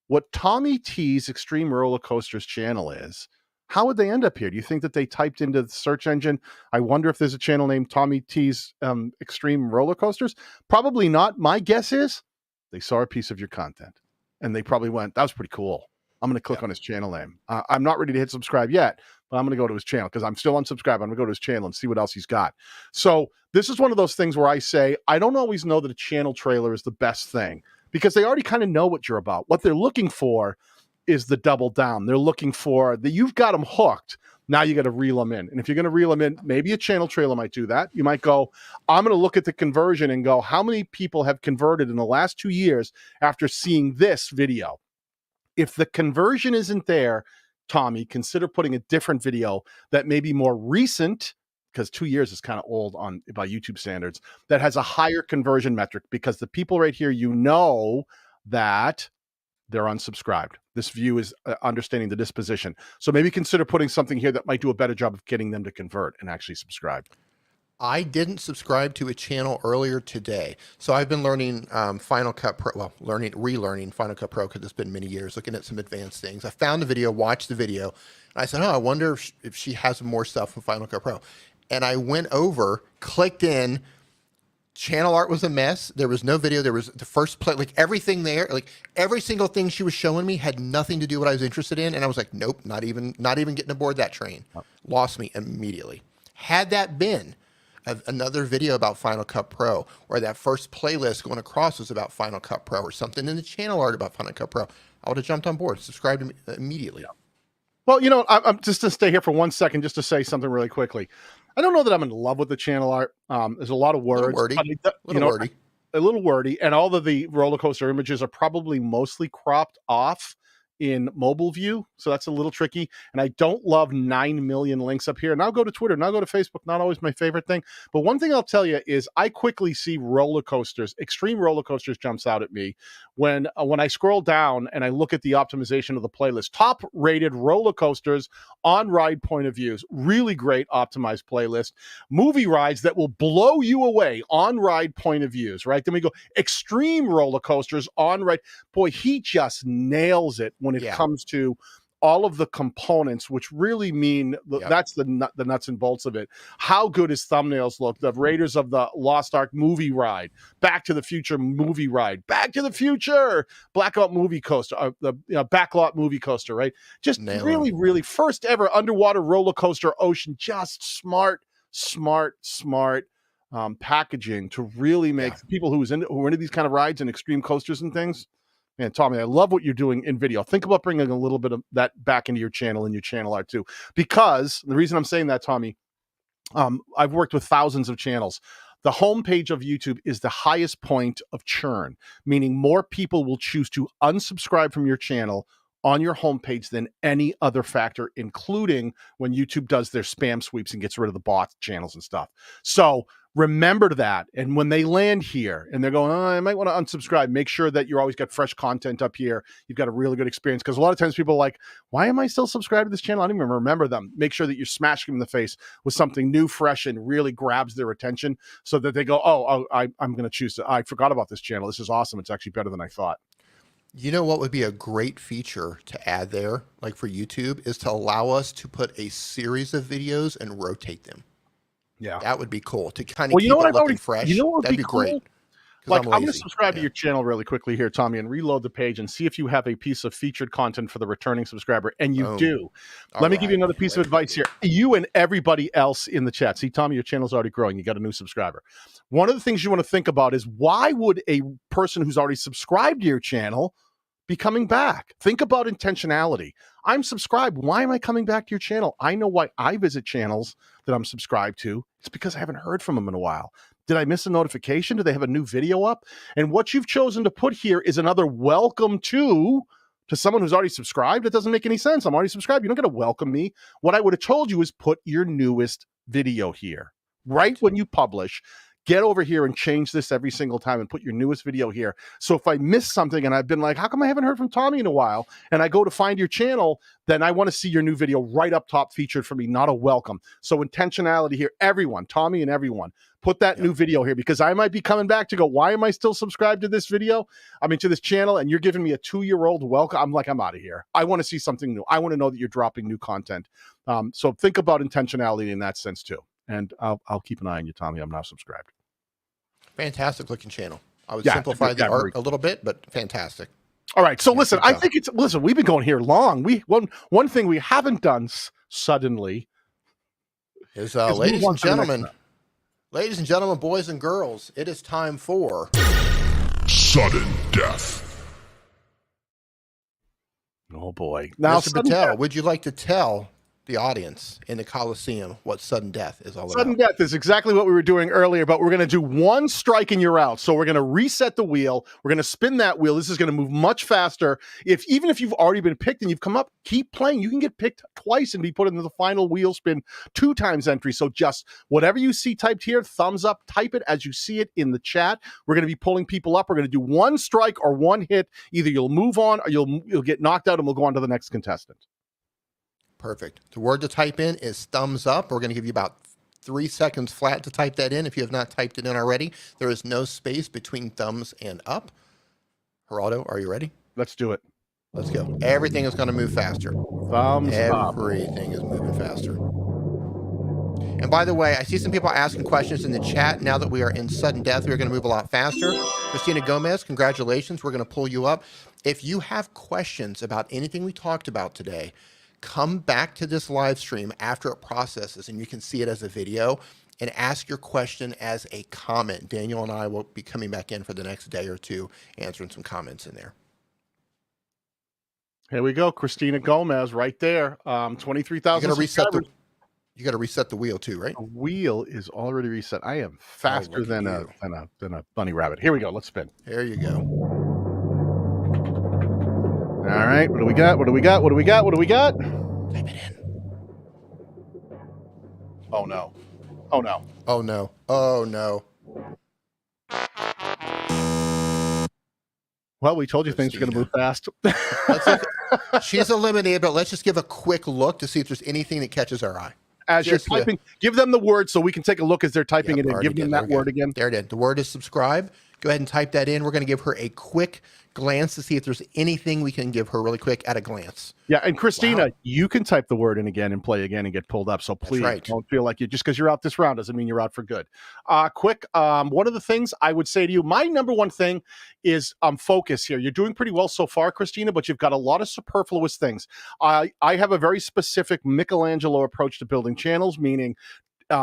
what Tommy T's Extreme Roller Coasters channel is, how would they end up here? Do you think that they typed into the search engine, I wonder if there's a channel named Tommy T's Extreme Roller Coasters? Probably not. My guess is they saw a piece of your content and they probably went, that was pretty cool. I'm going to click on his channel name. I'm not ready to hit subscribe yet, but I'm going to go to his channel because I'm still unsubscribed. I'm going to go to his channel and see what else he's got. So this is one of those things where I say, I don't always know that a channel trailer is the best thing because they already kind of know what you're about. What they're looking for is the double down. They're looking for that you've got them hooked. Now you got to reel them in. And if you're going to reel them in, maybe a channel trailer might do that. You might go, I'm going to look at the conversion and go, how many people have converted in the last 2 years after seeing this video? If the conversion isn't there, Tommy, consider putting a different video that may be more recent, because 2 years is kind of old by YouTube standards, that has a higher conversion metric, because the people right here, you know that they're unsubscribed. This view is understanding the disposition. So maybe consider putting something here that might do a better job of getting them to convert and actually subscribe. I didn't subscribe to a channel earlier today. So I've been learning Final Cut Pro, well, relearning Final Cut Pro because it's been many years, looking at some advanced things. I found the video, watched the video, and I said, oh, I wonder if she has more stuff from Final Cut Pro. And I went over, clicked in, channel art was a mess. There was no video. There was the first play, like everything there, like every single thing she was showing me had nothing to do with what I was interested in. And I was like, nope, not even getting aboard that train. Lost me immediately. Had that been another video about Final Cut Pro, or that first playlist going across was about Final Cut Pro, or something in the channel art about Final Cut Pro, I would have jumped on board, subscribed immediately. Well, you know, I'm just to stay here for 1 second, just to say something really quickly. I don't know that I'm in love with the channel art. There's a lot of words. A little wordy. And all of the roller coaster images are probably mostly cropped off in mobile view. So that's a little tricky. And I don't love 9 million links up here. And I'll go to Twitter and I'll go to Facebook. Not always my favorite thing. But one thing I'll tell you is I quickly see roller coasters. Extreme Roller Coasters jumps out at me when I scroll down and I look at the optimization of the playlist. Top rated roller coasters on ride point of views. Really great optimized playlist. Movie rides that will blow you away on ride point of views, right? Then we go extreme roller coasters on ride. Boy, he just nails it when it comes to all of the components, which really mean that's the nuts and bolts of it. How good his thumbnails look. The Raiders of the Lost Ark movie ride, Back to the Future movie ride, Back to the Future, Blackout movie coaster, the Backlot movie coaster, right? Just really first ever underwater roller coaster ocean. Just smart packaging to really make people who are into these kind of rides and extreme coasters and things. And Tommy, I love what you're doing in video. Think about bringing a little bit of that back into your channel and your channel art too. Because the reason I'm saying that, Tommy, I've worked with thousands of channels. The homepage of YouTube is the highest point of churn, meaning more people will choose to unsubscribe from your channel on your homepage than any other factor, including when YouTube does their spam sweeps and gets rid of the bot channels and stuff. So remember that. And when they land here and they're going, oh, I might want to unsubscribe, make sure that you're always got fresh content up here. You've got a really good experience. Because a lot of times people are like, why am I still subscribed to this channel? I don't even remember them. Make sure that you're smashing them in the face with something new, fresh, and really grabs their attention so that they go, I'm going to choose to, I forgot about this channel. This is awesome. It's actually better than I thought. You know what would be a great feature to add there, like for YouTube, is to allow us to put a series of videos and rotate them. Yeah, that would be cool to kind of keep it looking fresh. You know what would That'd be great. Cool? Like, I'm going to subscribe to your channel really quickly here, Tommy, and reload the page and see if you have a piece of featured content for the returning subscriber. And you do. Let me give you another piece of advice here. You and everybody else in the chat. See, Tommy, your channel's already growing. You got a new subscriber. One of the things you want to think about is, why would a person who's already subscribed to your channel be coming back? Think about intentionality. I'm subscribed. Why am I coming back to your channel? I know why I visit channels that I'm subscribed to. It's because I haven't heard from them in a while. Did I miss a notification? Do they have a new video up? And what you've chosen to put here is another welcome to someone who's already subscribed. It doesn't make any sense. I'm already subscribed. You're not going to welcome me. What I would have told you is put your newest video here. Right when you publish, get over here and change this every single time and put your newest video here. So if I miss something and I've been like, how come I haven't heard from Tommy in a while? And I go to find your channel, then I want to see your new video right up top featured for me, not a welcome. So intentionality here, everyone, Tommy and everyone, put that new video here, because I might be coming back to go, why am I still subscribed to this video? I mean, to this channel, and you're giving me a 2-year-old welcome. I'm like, I'm out of here. I want to see something new. I want to know that you're dropping new content. So think about intentionality in that sense too. And I'll keep an eye on you, Tommy. I'm now subscribed. Fantastic looking channel. I would simplify the art a little bit, but fantastic. All right. So listen, I think we've been going here long. One thing we haven't done suddenly is ladies and gentlemen, boys and girls, it is time for sudden death. Oh boy. Now, Mr. Batal, would you like to tell the audience in the Coliseum what sudden death is all about? Sudden death is exactly what we were doing earlier, but we're going to do one strike and you're out. So we're going to reset the wheel. We're going to spin that wheel. This is going to move much faster. Even if you've already been picked and you've come up, keep playing. You can get picked twice and be put into the final wheel spin 2 times entry. So just whatever you see typed here, thumbs up, type it as you see it in the chat. We're going to be pulling people up. We're going to do one strike or one hit. Either you'll move on or you'll get knocked out, and we'll go on to the next contestant. Perfect. The word to type in is thumbs up. We're going to give you about 3 seconds flat to type that in. If you have not typed it in already, there is no space between thumbs and up. Geraldo, are you ready? Let's do it. Let's go. Everything is going to move faster. Thumbs up. Everything is moving faster. And by the way, I see some people asking questions in the chat. Now that we are in sudden death, we're going to move a lot faster. Christina Gomez, congratulations. We're going to pull you up. If you have questions about anything we talked about today, come back to this live stream after it processes and you can see it as a video, and ask your question as a comment. Daniel and I will be coming back in for the next day or two, answering some comments in there. Here we go. Christina Gomez right there. 23,000 subscribers. You got to reset the wheel too, right? The wheel is already reset. I am faster than a bunny rabbit. Here we go. Let's spin. There you go. All right. What do we got? What do we got? What do we got? What do we got? Type it in. Oh no. Oh no. Oh no. Oh no. Well, we told you things are going to move fast. She's eliminated, but let's just give a quick look to see if there's anything that catches our eye. As you're typing, give them the word so we can take a look as they're typing it in. Give them that word again. There it is. The word is subscribe. Go ahead and type that in. We're going to give her a quick glance to see if there's anything we can give her really quick at a glance. Yeah, and Christina, you can type the word in again and play again and get pulled up. So please don't feel like just because you're out this round doesn't mean you're out for good. Quick, one of the things I would say to you, my number one thing is focus here. You're doing pretty well so far, Christina, but you've got a lot of superfluous things. I have a very specific Michelangelo approach to building channels, meaning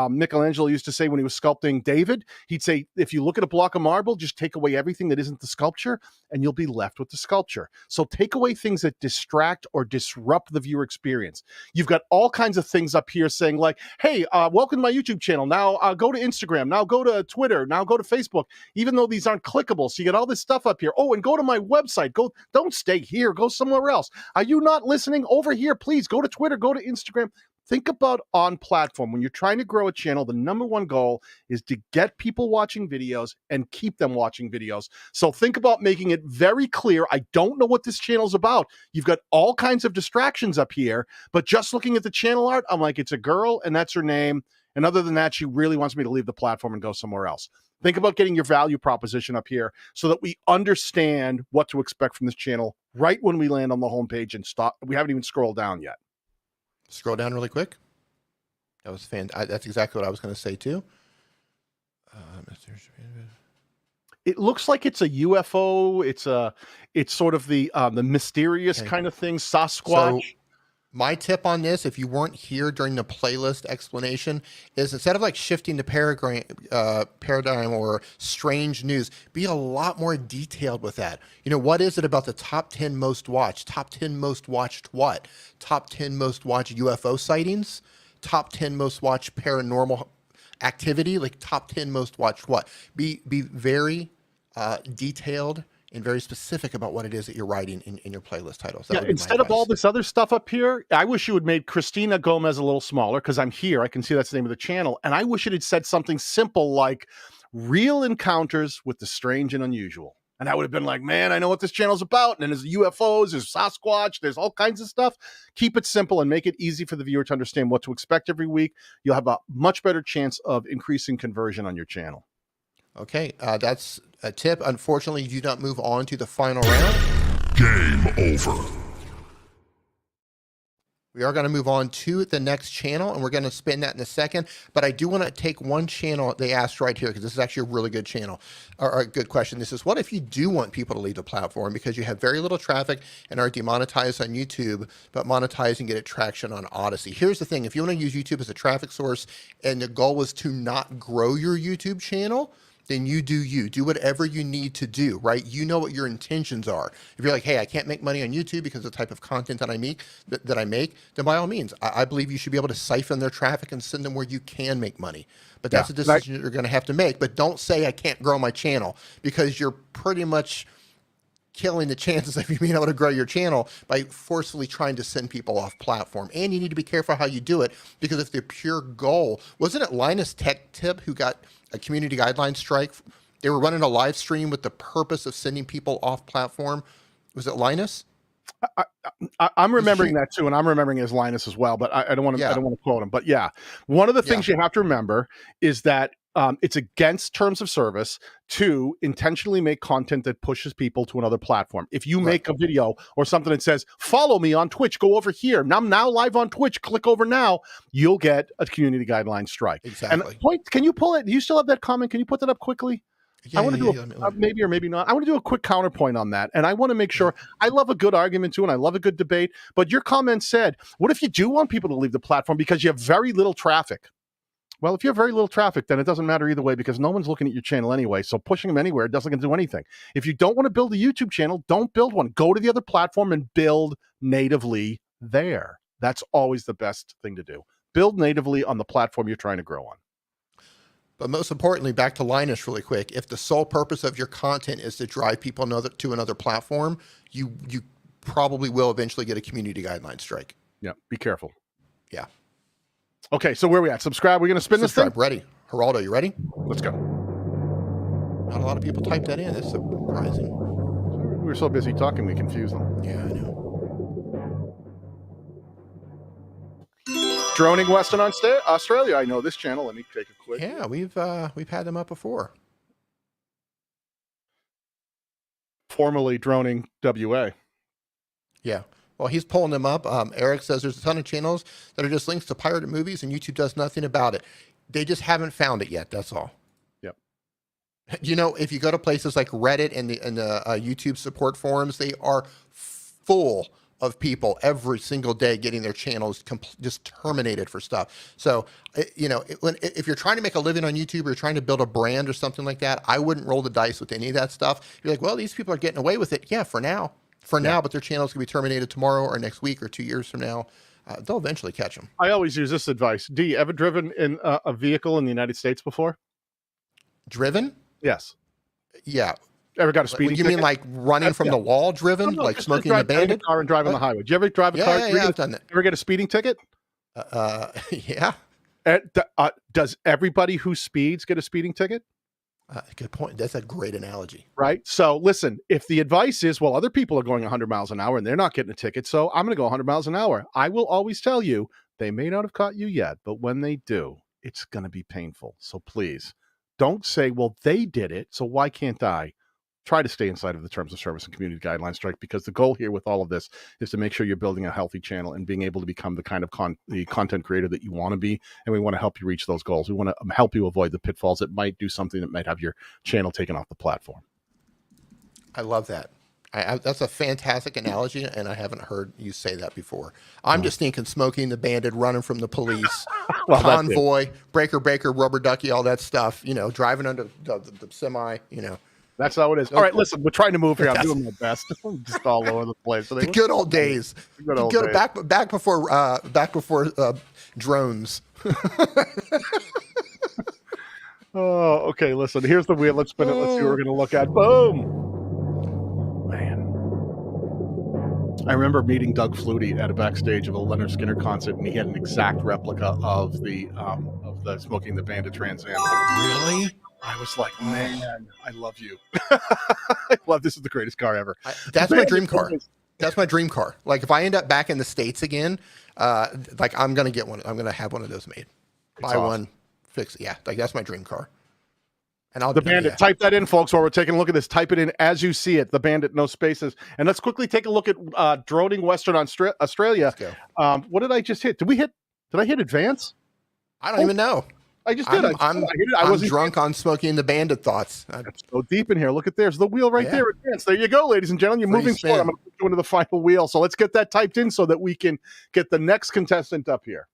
Michelangelo used to say when he was sculpting David. He'd say, if you look at a block of marble, just take away everything that isn't the sculpture and you'll be left with the sculpture. So take away things that distract or disrupt the viewer experience. You've got all kinds of things up here saying like, hey, welcome to my YouTube channel. Now go to Instagram. Now go to Twitter. Now go to Facebook, even though these aren't clickable. So you got all this stuff up here. Oh, and go to my website. Don't stay here. Go somewhere else. Are you not listening? Over here, please go to Twitter, go to Instagram. Think about on platform. When you're trying to grow a channel, the number one goal is to get people watching videos and keep them watching videos. So think about making it very clear. I don't know what this channel is about. You've got all kinds of distractions up here, but just looking at the channel art, I'm like, it's a girl and that's her name. And other than that, she really wants me to leave the platform and go somewhere else. Think about getting your value proposition up here so that we understand what to expect from this channel right when we land on the homepage and stop. We haven't even scrolled down yet. Scroll down really quick. That was that's exactly what I was going to say too. It looks like it's a UFO. It's sort of the mysterious kind of thing. Sasquatch. So my tip on this, if you weren't here during the playlist explanation, is instead of like shifting to paradigm or strange news, be a lot more detailed with that. You know, what is it about the top 10 most watched? Top 10 most watched what? Top 10 most watched UFO sightings? Top 10 most watched paranormal activity? Like top 10 most watched what? Be very detailed and very specific about what it is that you're writing in your playlist titles. Yeah, instead of all this other stuff up here, I wish you had made Christina Gomez a little smaller because I'm here. I can see that's the name of the channel. And I wish it had said something simple like real encounters with the strange and unusual. And I would have been like, man, I know what this channel's about. And then there's UFOs, there's Sasquatch, there's all kinds of stuff. Keep it simple and make it easy for the viewer to understand what to expect every week. You'll have a much better chance of increasing conversion on your channel. Okay, that's a tip. Unfortunately, you do not move on to the final round. Game over. We are going to move on to the next channel, and we're going to spin that in a second. But I do want to take one channel they asked right here, because this is actually a really good channel, or a good question. This is, what if you do want people to leave the platform because you have very little traffic and are demonetized on YouTube, but monetize and get it traction on Odyssey? Here's the thing. If you want to use YouTube as a traffic source and the goal was to not grow your YouTube channel, then you do whatever you need to do, right? You know what your intentions are. If you're like, hey, I can't make money on YouTube because of the type of content that I make, then by all means, I believe you should be able to siphon their traffic and send them where you can make money. But that's a decision you're going to have to make. But don't say I can't grow my channel, because you're pretty much killing the chances of you being able to grow your channel by forcefully trying to send people off platform. And you need to be careful how you do it, because if the pure goal, wasn't it Linus Tech Tip who got a community guideline strike? They were running a live stream with the purpose of sending people off platform. Was it Linus? I'm remembering that too, and I'm remembering it as Linus as well. But I don't want to. I don't want to quote him. But yeah, one of the things you have to remember is that it's against terms of service to intentionally make content that pushes people to another platform. If you make a video or something that says, follow me on Twitch, go over here. I'm now live on Twitch, click over now, you'll get a community guideline strike. Exactly. And can you pull it? Do you still have that comment? Can you put that up quickly? I want to do maybe or maybe not. I want to do a quick counterpoint on that. And I want to make sure, I love a good argument too, and I love a good debate. But your comment said, what if you do want people to leave the platform because you have very little traffic? Well, if you have very little traffic, then it doesn't matter either way, because no one's looking at your channel anyway. So pushing them anywhere doesn't do anything. If you don't want to build a YouTube channel, don't build one. Go to the other platform and build natively there. That's always the best thing to do. Build natively on the platform you're trying to grow on. But most importantly, back to Linus really quick. If the sole purpose of your content is to drive people to another platform, you probably will eventually get a community guideline strike. Yeah, be careful. Yeah. Okay, so where are we at? Subscribe. We're going to spin this thing? Ready. Geraldo, you ready? Let's go. Not a lot of people typed that in. That's surprising. We were so busy talking, we confused them. Yeah, I know. Droning Western Australia. I know this channel. Let me take a quick. Yeah, we've had them up before. Formerly Droning WA. Yeah. Well, he's pulling them up. Eric says there's a ton of channels that are just links to pirated movies, and YouTube does nothing about it. They just haven't found it yet. That's all. Yep. You know, if you go to places like Reddit and the YouTube support forums, they are full of people every single day getting their channels just terminated for stuff. So, if you're trying to make a living on YouTube or you're trying to build a brand or something like that, I wouldn't roll the dice with any of that stuff. You're like, well, these people are getting away with it. Yeah, for now, but their channels can be terminated tomorrow or next week or 2 years from now. They'll eventually catch them. I always use this advice. Dee, ever driven in a vehicle in the United States before? Driven? Yes. Yeah. Ever got a speeding ticket? You mean like running from the wall driven, No, like smoking the bandit? Car and driving on the highway. Did you ever drive a car? Yeah, I've done that. Ever get a speeding ticket? Yeah. Does everybody who speeds get a speeding ticket? Good point. That's a great analogy. Right. So listen, if the advice is, well, other people are going 100 miles an hour and they're not getting a ticket, so I'm going to go 100 miles an hour. I will always tell you, they may not have caught you yet, but when they do, it's going to be painful. So please don't say, well, they did it, so why can't I? Try to stay inside of the terms of service and community guidelines, Strike, because the goal here with all of this is to make sure you're building a healthy channel and being able to become the kind of the content creator that you want to be. And we want to help you reach those goals. We want to help you avoid the pitfalls that might do something that might have your channel taken off the platform. I love that. That's a fantastic analogy, and I haven't heard you say that before. I'm just thinking smoking the bandit, running from the police, convoy, breaker, rubber ducky, all that stuff, driving under the semi, That's how it is. All right, listen, we're trying to move here. I'm doing my best. I'm just all over the place. So the good old days. Back before drones. Oh, okay. Listen, here's the wheel. Let's spin it. Let's see what we're going to look at. Boom. Man. I remember meeting Doug Flutie at a backstage of a Leonard Skinner concert, and he had an exact replica of the Smoking the Bandit Trans Am. Really? I was like, man, I love you. I love this is the greatest car ever. That's my dream car. That's my dream car. Like if I end up back in the States again, like I'm gonna get one. I'm gonna have one of those made. Buy one, fix it. Yeah, like that's my dream car. And the Bandit. Type that in, folks. While we're taking a look at this, type it in as you see it. The Bandit, no spaces. And let's quickly take a look at droning Western Australia. What did I just hit? Did I hit advance? I don't even know. I just did. I'm drunk on Smoking the Bandit thoughts. It's so deep in here. Look at there's the wheel right there. Advance. There you go, ladies and gentlemen. You're moving forward. I'm going to put you into the final wheel. So let's get that typed in so that we can get the next contestant up here.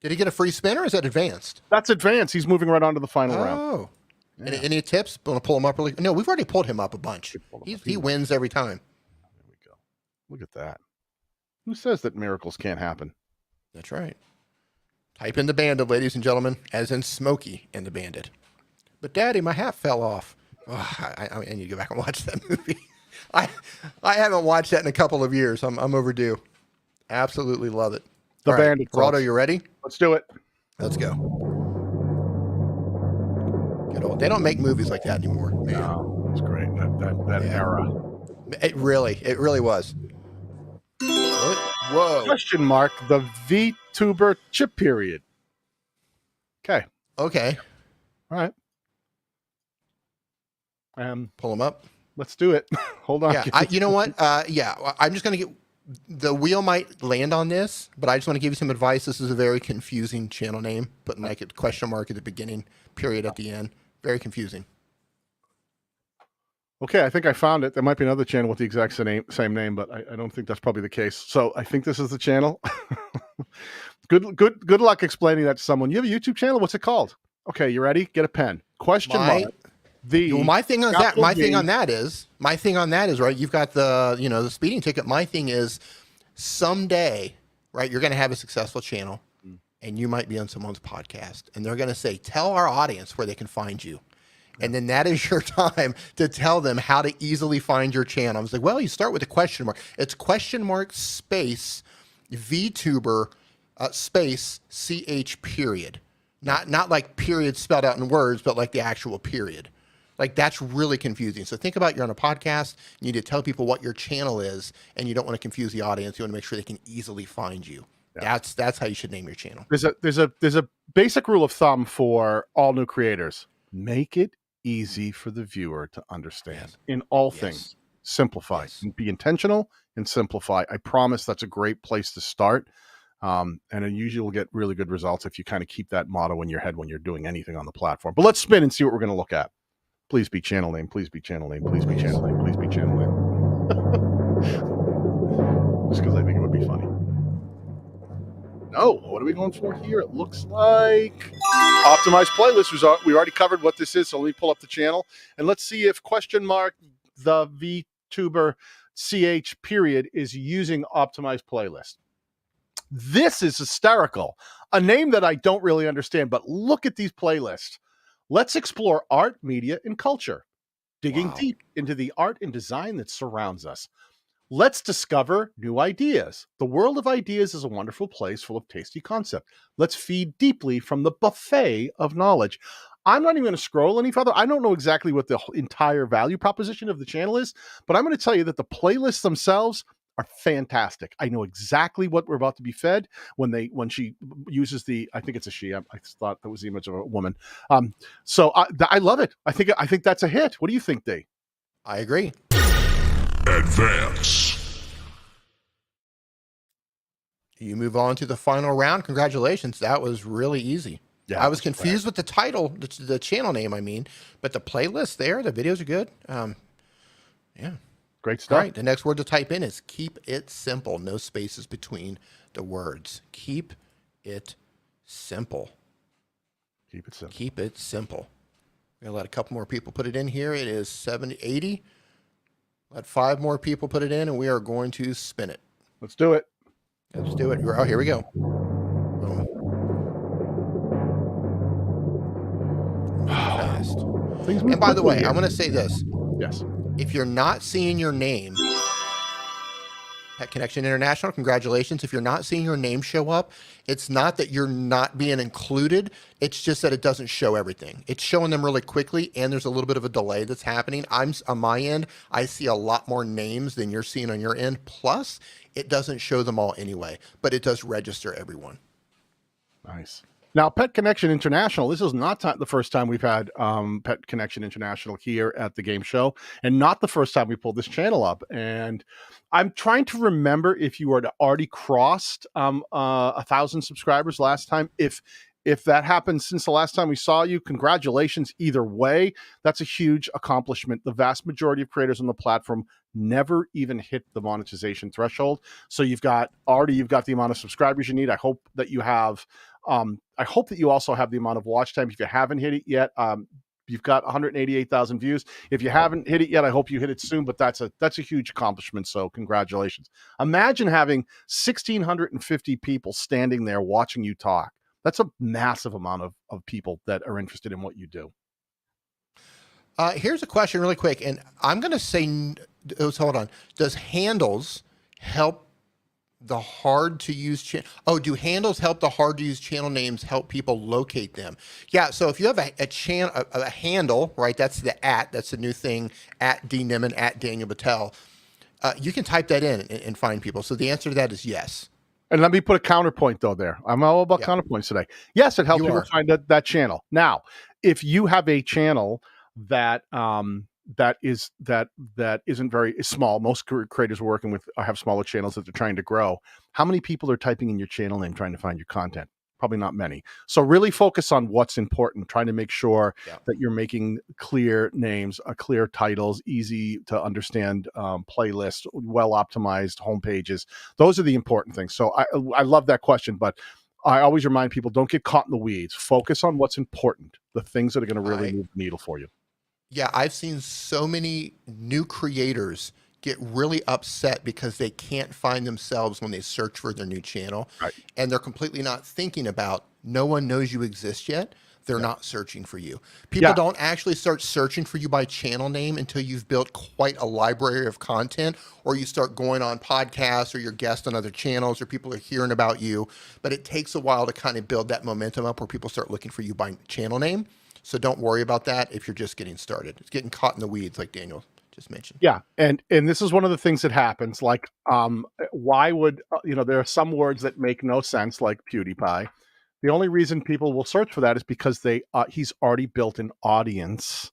Did he get a free spin or is that advanced? That's advanced. He's moving right on to the final round. Oh. Yeah. Any tips? Want to pull him up really? No, we've already pulled him up a bunch. He wins every time. There we go. Look at that. Who says that miracles can't happen? That's right. Type in the Bandit, ladies and gentlemen, as in Smokey and the Bandit. But Daddy, my hat fell off. Oh, I need to go back and watch that movie. I haven't watched that in a couple of years. I'm overdue. Absolutely love it. The Bandit. Geraldo, you ready? Let's do it. Let's go. Good old. They don't make movies like that anymore. Man. No, it's great. That era. It really was. Whoa. Question mark, the VTuber chip period. Okay. All right. Pull them up. Let's do it. Hold on. Yeah. You know what? I'm just going to get the wheel might land on this, but I just want to give you some advice. This is a very confusing channel name, putting like a question mark at the beginning, period at the end. Very confusing. Okay, I think I found it. There might be another channel with the exact same name, but I don't think that's probably the case. So I think this is the channel. Good luck explaining that to someone. You have a YouTube channel? What's it called? Okay, you ready? Get a pen. Question mark. My thing on that is right. You've got the speeding ticket. My thing is someday, right? You're going to have a successful channel, and you might be on someone's podcast, and they're going to say, "Tell our audience where they can find you." And then that is your time to tell them how to easily find your channel. I was like, well, you start with a question mark. It's question mark space VTuber space CH period. Not like period spelled out in words, but like the actual period. Like that's really confusing. So think about you're on a podcast, you need to tell people what your channel is, and you don't want to confuse the audience. You want to make sure they can easily find you. Yeah. That's how you should name your channel. There's a basic rule of thumb for all new creators. Make it easy for the viewer to understand in all things. Simplify. Be intentional and simplify. I promise that's a great place to start. And it usually will get really good results if you kind of keep that motto in your head when you're doing anything on the platform. But let's spin and see what we're going to look at. Please be channel name. Please be channel name. Please be channel name. Please be channel name. just because I think it would be funny. No, what are we going for here? It looks like optimized playlist. We already covered what this is, so let me pull up the channel and let's see if the VTuber CH period is using optimized playlist. This is hysterical. A name that I don't really understand, but look at these playlists. Let's explore art, media, and culture, digging deep into the art and design that surrounds us. Let's discover new ideas. The world of ideas is a wonderful place full of tasty concepts. Let's feed deeply from the buffet of knowledge. I'm not even going to scroll any further. I don't know exactly what the entire value proposition of the channel is, but I'm going to tell you that the playlists themselves are fantastic. I know exactly what we're about to be fed when she uses the, I think it's a she. I thought that was the image of a woman. So I love it. I think that's a hit. What do you think, Dee? I agree. Advance. You move on to the final round. Congratulations. That was really easy. Yeah, I was confused with the title, the channel name, I mean, but the playlist there, the videos are good. Yeah. Great stuff. All right. The next word to type in is keep it simple. No spaces between the words. Keep it simple. Keep it simple. Keep it simple. We're going to let a couple more people put it in here. It is 70, 80. Let 5 more people put it in, and we are going to spin it. Let's do it. Let's do it. Oh, here we go. Fast. And by the way, I'm going to say this. Yes. If you're not seeing your name, Pet Connection International, congratulations. If you're not seeing your name show up, it's not that you're not being included. It's just that it doesn't show everything. It's showing them really quickly, and there's a little bit of a delay that's happening. On my end, I see a lot more names than you're seeing on your end. Plus, it doesn't show them all anyway, but it does register everyone. Nice. Now, Pet Connection International, this is not the first time we've had Pet Connection International here at the game show, and not the first time we pulled this channel up. And I'm trying to remember if you had already crossed 1,000 subscribers last time. If that happened since the last time we saw you, congratulations either way. That's a huge accomplishment. The vast majority of creators on the platform never even hit the monetization threshold. So you've got the amount of subscribers you need. I hope that you have I hope that you also have the amount of watch time. If you haven't hit it yet, you've got 188,000 views. If you haven't hit it yet, I hope you hit it soon, but that's a huge accomplishment. So congratulations. Imagine having 1,650 people standing there watching you talk. That's a massive amount of people that are interested in what you do. Here's a question really quick, and I'm going to say, hold on. Does handles help the hard to use do handles help the hard to use channel names help people locate them? Yeah, so if you have a handle, right, that's that's the new thing, at Nimmin, at Daniel Batal, you can type that in and find people. So the answer to that is yes. And let me put a counterpoint though there. I'm all about counterpoints today. Yes, it helps people find that channel. Now, if you have a channel that isn't very small. Most creators we're working with have smaller channels that they're trying to grow. How many people are typing in your channel name trying to find your content? Probably not many. So really focus on what's important, trying to make sure that you're making clear names, clear titles, easy to understand playlists, well-optimized homepages. Those are the important things. So I love that question, but I always remind people, don't get caught in the weeds. Focus on what's important, the things that are going to really move the needle for you. Yeah, I've seen so many new creators get really upset because they can't find themselves when they search for their new channel. Right. And they're completely not thinking about, no one knows you exist yet. They're not searching for you. People don't actually start searching for you by channel name until you've built quite a library of content, or you start going on podcasts, or you're guest on other channels, or people are hearing about you. But it takes a while to kind of build that momentum up where people start looking for you by channel name. So don't worry about that if you're just getting started. It's getting caught in the weeds, like Daniel just mentioned. Yeah, and this is one of the things that happens. Like, why would there are some words that make no sense, like PewDiePie. The only reason people will search for that is because he's already built an audience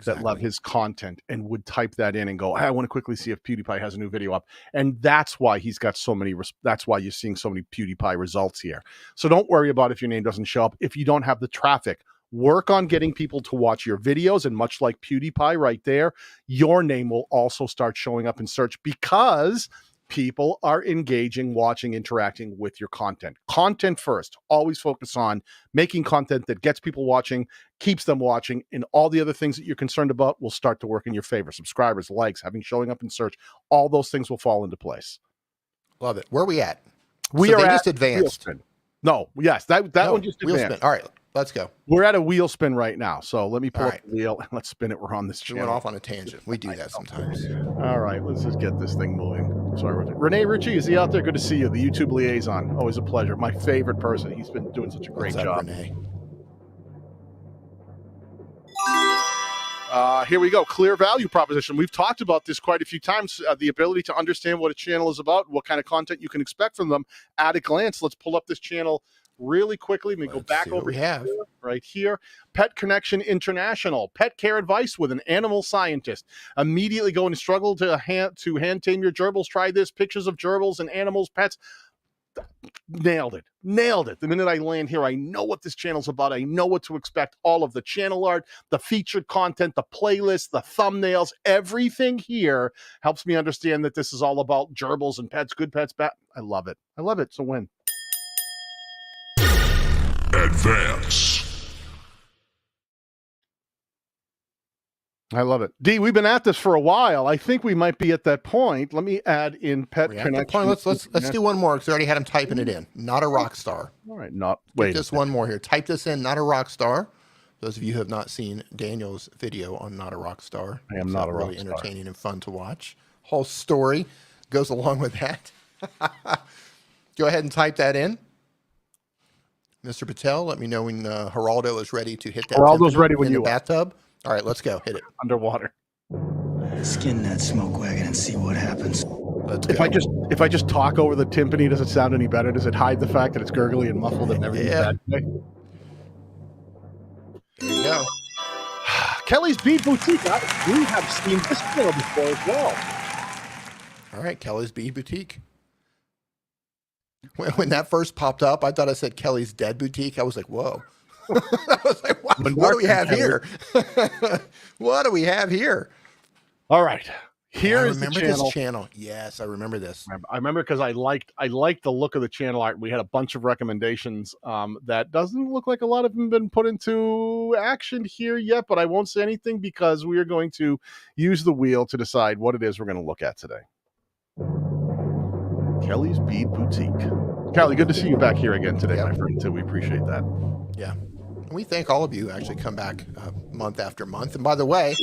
that love his content and would type that in and go, hey, I want to quickly see if PewDiePie has a new video up. And that's why he's got so many. That's why you're seeing so many PewDiePie results here. So don't worry about if your name doesn't show up. If you don't have the traffic, work on getting people to watch your videos, and much like PewDiePie right there, your name will also start showing up in search, because people are engaging, watching, interacting with your content. Content first. Always focus on making content that gets people watching, keeps them watching, and all the other things that you're concerned about will start to work in your favor. Subscribers, likes, having showing up in search, all those things will fall into place. Love it. Where are we at? We so are they at just advanced. No, yes, that one just wheel advanced. spin. All right, let's go. We're at a wheel spin right now. So let me pull All up right. the wheel and let's spin it. We're on this We channel. went off on a tangent. We do that sometimes. All right, let's just get this thing moving. Sorry, Renee Ritchie, is he out there? Good to see you. The YouTube liaison. Always a pleasure. My favorite person. He's been doing such a great What's up, job. Renee? Here we go. Clear value proposition. We've talked about this quite a few times. The ability to understand what a channel is about, what kind of content you can expect from them at a glance. Let's pull up this channel really quickly. Let me go back over here, right here. Pet Connection International. Pet care advice with an animal scientist. Immediately going to struggle to hand tame your gerbils. Try this. Pictures of gerbils and animals, pets. Nailed it. The minute I land here, I know what this channel's about. I know what to expect. All of the channel art, the featured content, the playlists, the thumbnails, everything here helps me understand that this is all about gerbils and pets, good pets, bad. I love it. It's a win. Advance. I love it. Dee, we've been at this for a while. I think we might be at that point. Let me add in Pet Connection. Let's do one more because I already had him typing it in. Not a rock star. All right, wait. Just one more here. Type this in. Not a rock star. Those of you who have not seen Daniel's video on Not a Rock Star, I am not a rock really star. Entertaining and fun to watch. Whole story goes along with that. Go ahead and type that in. Mr. Patel, let me know when Geraldo is ready to hit that. Geraldo's ready when you are. Bathtub. All right, let's go. Hit it. Underwater. Skin that smoke wagon and see what happens. Let's go. If I just talk over the timpani, does it sound any better? Does it hide the fact that it's gurgly and muffled and everything's bad today? There you go. Kelly's Bead Boutique. We have seen this channel before as well. All right, Kelly's Bead Boutique. When that first popped up, I thought I said Kelly's Dead Boutique. I was like, whoa. I was like, what do we have here? What do we have here? All right. Here is the channel. This channel. Yes, I remember this. I remember because I liked the look of the channel art. We had a bunch of recommendations that doesn't look like a lot of them have been put into action here yet, but I won't say anything because we are going to use the wheel to decide what it is we're going to look at today. Kelly's Bead Boutique. Kelly, good to see you back here again today, my friend, too. We appreciate that. Yeah. We thank all of you who actually come back month after month. And by the way,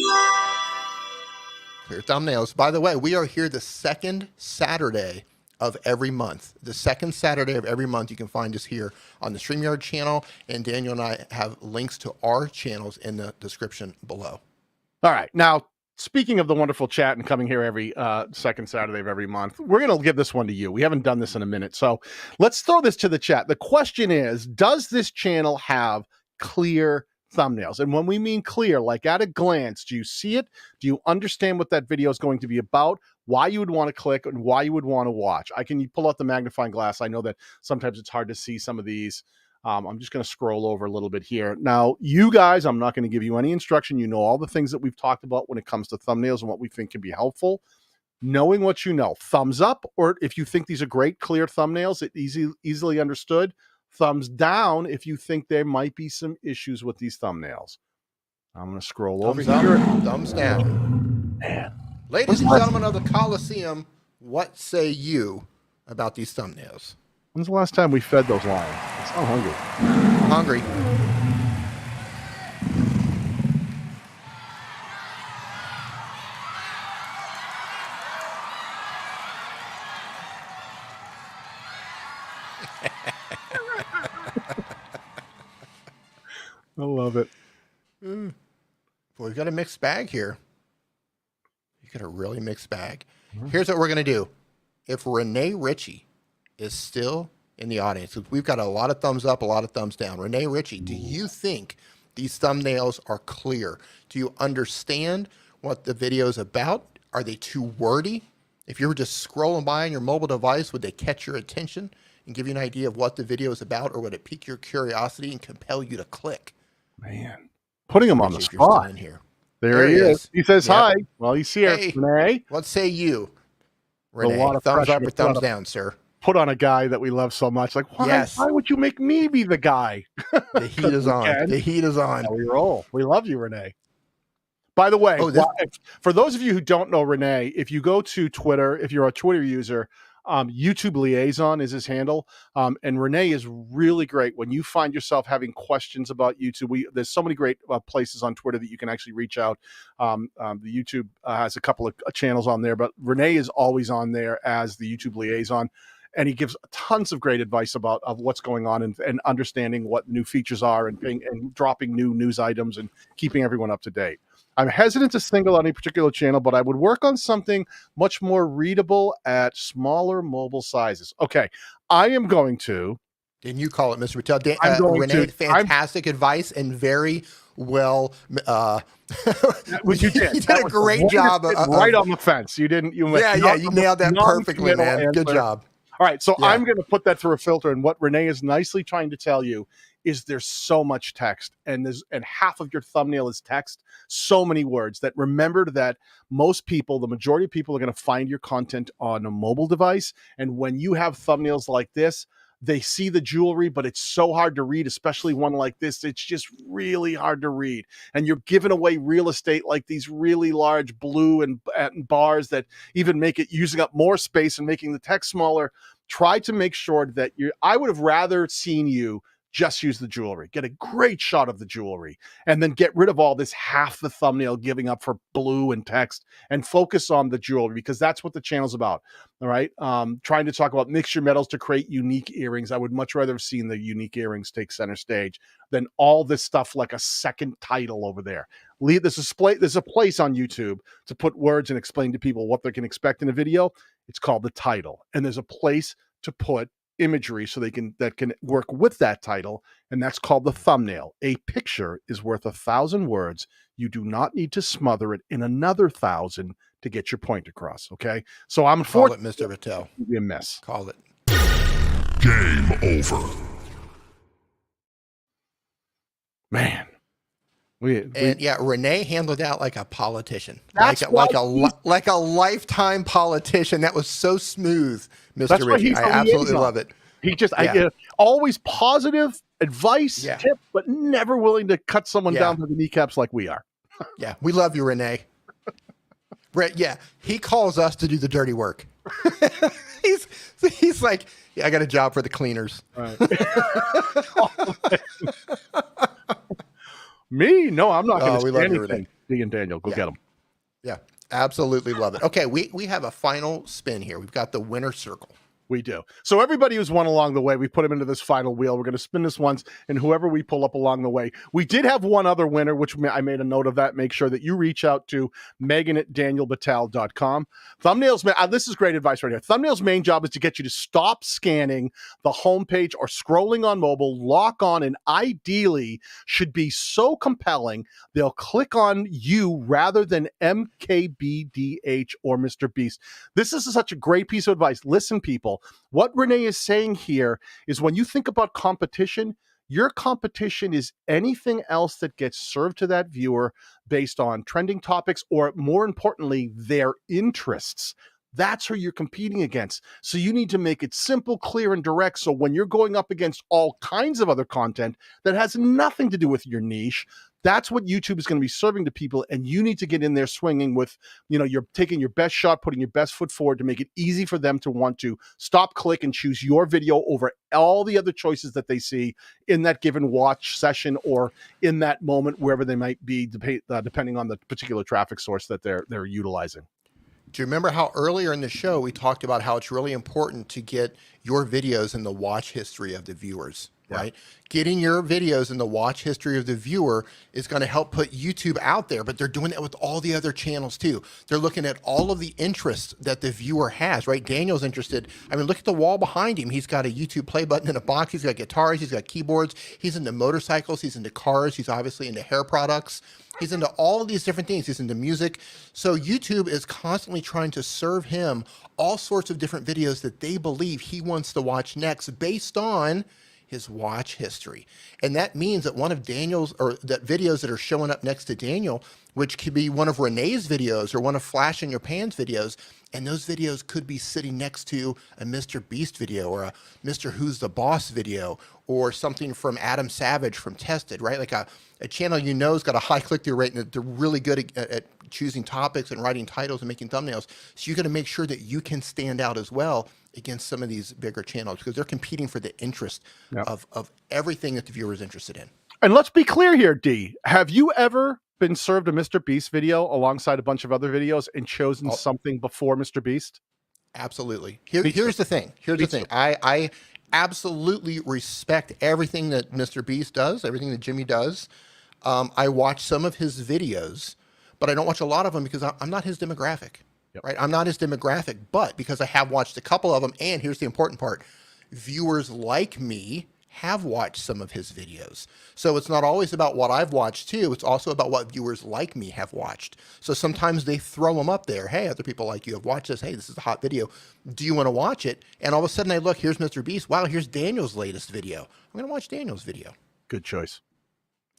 clear thumbnails. By the way, we are here the second Saturday of every month. The second Saturday of every month, you can find us here on the Streamyard channel. And Daniel and I have links to our channels in the description below. All right. Now, speaking of the wonderful chat and coming here every second Saturday of every month, we're going to give this one to you. We haven't done this in a minute. So let's throw this to the chat. The question is, does this channel have clear thumbnails? And when we mean clear, like at a glance, do you see it? Do you understand what that video is going to be about? Why you would want to click and why you would want to watch? Can you pull out the magnifying glass? I know that sometimes it's hard to see some of these. I'm just going to scroll over a little bit here. Now, you guys, I'm not going to give you any instruction. You know all the things that we've talked about when it comes to thumbnails and what we think can be helpful. Knowing what you know, thumbs up, or if you think these are great, clear thumbnails, it easily understood. Thumbs down if you think there might be some issues with these thumbnails. I'm going to scroll over here. Thumbs down. Man. Ladies and gentlemen of the Coliseum, what say you about these thumbnails? When's the last time we fed those lions? I'm hungry. Hungry. I love it. Boy, we've got a mixed bag here. You got a really mixed bag. Here's what we're going to do. If Renee Ritchie is still in the audience, we've got a lot of thumbs up, a lot of thumbs down. Renee Ritchie, do you think these thumbnails are clear? Do you understand what the video is about? Are they too wordy? If you were just scrolling by on your mobile device, would they catch your attention and give you an idea of what the video is about, or would it pique your curiosity and compel you to click? Man, putting him on the spot. In here. There he is. He says hi. Well, he's here. Hey, Renee, what say you? Renee. A lot of Thumbs pressure up or to thumbs down, sir. put on a guy that we love so much. Like, why would you make me be the guy? The heat is on. The heat is on. We roll. We love you, Renee. By the way, for those of you who don't know Renee, if you go to Twitter, if you're a Twitter user, YouTube Liaison is his handle. And Renee is really great when you find yourself having questions about YouTube. There's so many great places on Twitter that you can actually reach out. The YouTube has a couple of channels on there, but Renee is always on there as the YouTube Liaison. And he gives tons of great advice of what's going on and understanding what new features are and dropping new news items and keeping everyone up to date. I'm hesitant to single out any particular channel, but I would work on something much more readable at smaller mobile sizes. Okay, I am going to. And you call it, Mr. Batal. Renee, fantastic advice and very well. You did a great job. Right on the fence. You didn't. You nailed that perfectly, man. Good job. All right, so I'm going to put that through a filter, and what Renee is nicely trying to tell you is there's so much text, and half of your thumbnail is text, so many words, that remember that most people, the majority of people, are going to find your content on a mobile device, and when you have thumbnails like this, they see the jewelry, but it's so hard to read, especially one like this. It's just really hard to read. And you're giving away real estate like these really large blue and bars that even make it using up more space and making the text smaller. Try to make sure that I would have rather seen you just use the jewelry, get a great shot of the jewelry, and then get rid of all this half the thumbnail giving up for blue and text and focus on the jewelry, because that's what the channel's about. All right. Trying to talk about mix your metals to create unique earrings. I would much rather have seen the unique earrings take center stage than all this stuff like a second title over there. There's a place on YouTube to put words and explain to people what they can expect in a video. It's called the title. And there's a place to put imagery so that can work with that title, and that's called the thumbnail. A picture is worth 1,000 words. You do not need to smother it in another 1,000 to get your point across. Okay, so I'm call it, Mr. Batal. Be a mess. Call it. Game over. Man. Renee handled that like a politician, like a lifetime politician. That was so smooth, Mr. Richie. I absolutely love it. He just always positive advice, tip, but never willing to cut someone down to the kneecaps like we are. Yeah, we love you, Renee. He calls us to do the dirty work. He's like, I got a job for the cleaners. Right. Me? No, I'm not going to say anything. Dee and Daniel, go get them. Yeah, absolutely love it. Okay, we have a final spin here. We've got the winner circle. We do. So everybody who's won along the way, we put them into this final wheel. We're going to spin this once, and whoever we pull up along the way. We did have one other winner, which I made a note of that. Make sure that you reach out to Megan at DanielBatal.com. Thumbnails, this is great advice right here. Thumbnails' main job is to get you to stop scanning the homepage or scrolling on mobile, lock on, and ideally should be so compelling they'll click on you rather than MKBDH or Mr. Beast. This is such a great piece of advice. Listen, people. What Renee is saying here is when you think about competition, your competition is anything else that gets served to that viewer based on trending topics or, more importantly, their interests. That's who you're competing against. So you need to make it simple, clear, and direct. So when you're going up against all kinds of other content that has nothing to do with your niche, that's what YouTube is going to be serving to people. And you need to get in there swinging with, you're taking your best shot, putting your best foot forward to make it easy for them to want to stop, click, and choose your video over all the other choices that they see in that given watch session or in that moment, wherever they might be, depending on the particular traffic source that they're utilizing. Do you remember how earlier in the show we talked about how it's really important to get your videos in the watch history of the viewers, right? Getting your videos in the watch history of the viewer is going to help put YouTube out there, but they're doing that with all the other channels too. They're looking at all of the interests that the viewer has, right? Daniel's interested. I mean, look at the wall behind him. He's got a YouTube play button in a box. He's got guitars. He's got keyboards. He's into motorcycles. He's into cars. He's obviously into hair products. He's into all of these different things. He's into music. So YouTube is constantly trying to serve him all sorts of different videos that they believe he wants to watch next based on his watch history. And that means that one of Daniel's, or that videos that are showing up next to Daniel which could be one of Renee's videos or one of Flash in Your Pans videos. And those videos could be sitting next to a Mr. Beast video or a Mr. Who's the Boss video or something from Adam Savage from Tested, right? Like a channel you know has got a high click-through rate and they're really good at choosing topics and writing titles and making thumbnails. So you got to make sure that you can stand out as well against some of these bigger channels because they're competing for the interest of everything that the viewer is interested in. And let's be clear here, D. Have you ever been served a Mr. Beast video alongside a bunch of other videos and chosen something before Mr. Beast? Absolutely. Here's the thing. I absolutely respect everything that Mr. Beast does, everything that Jimmy does. I watch some of his videos, but I don't watch a lot of them because I'm not his demographic, right? I'm not his demographic, but because I have watched a couple of them, and here's the important part, viewers like me have watched some of his videos. So it's not always about what I've watched too. It's also about what viewers like me have watched. So sometimes they throw them up there. Hey, other people like you have watched this. Hey, this is a hot video. Do you want to watch it? And all of a sudden I look, here's Mr. Beast. Wow, here's Daniel's latest video. I'm going to watch Daniel's video. Good choice.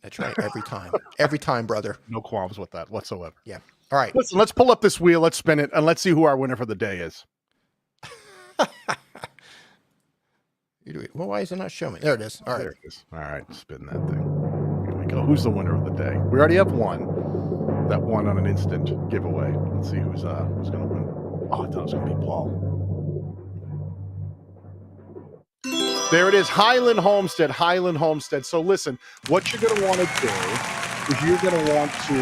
That's right. Every time. Every time, brother. No qualms with that whatsoever. Yeah. All right. Listen, let's pull up this wheel. Let's spin it. And let's see who our winner for the day is. Well, why is it not showing? There it is. All right. There it is. All right. Spin that thing. Here we go. Who's the winner of the day? We already have one. That won on an instant giveaway. Let's see who's going to win. Oh, I thought it was going to be Paul. There it is. Highland Homestead. Highland Homestead. So listen, what you're going to want to do is you're going to want to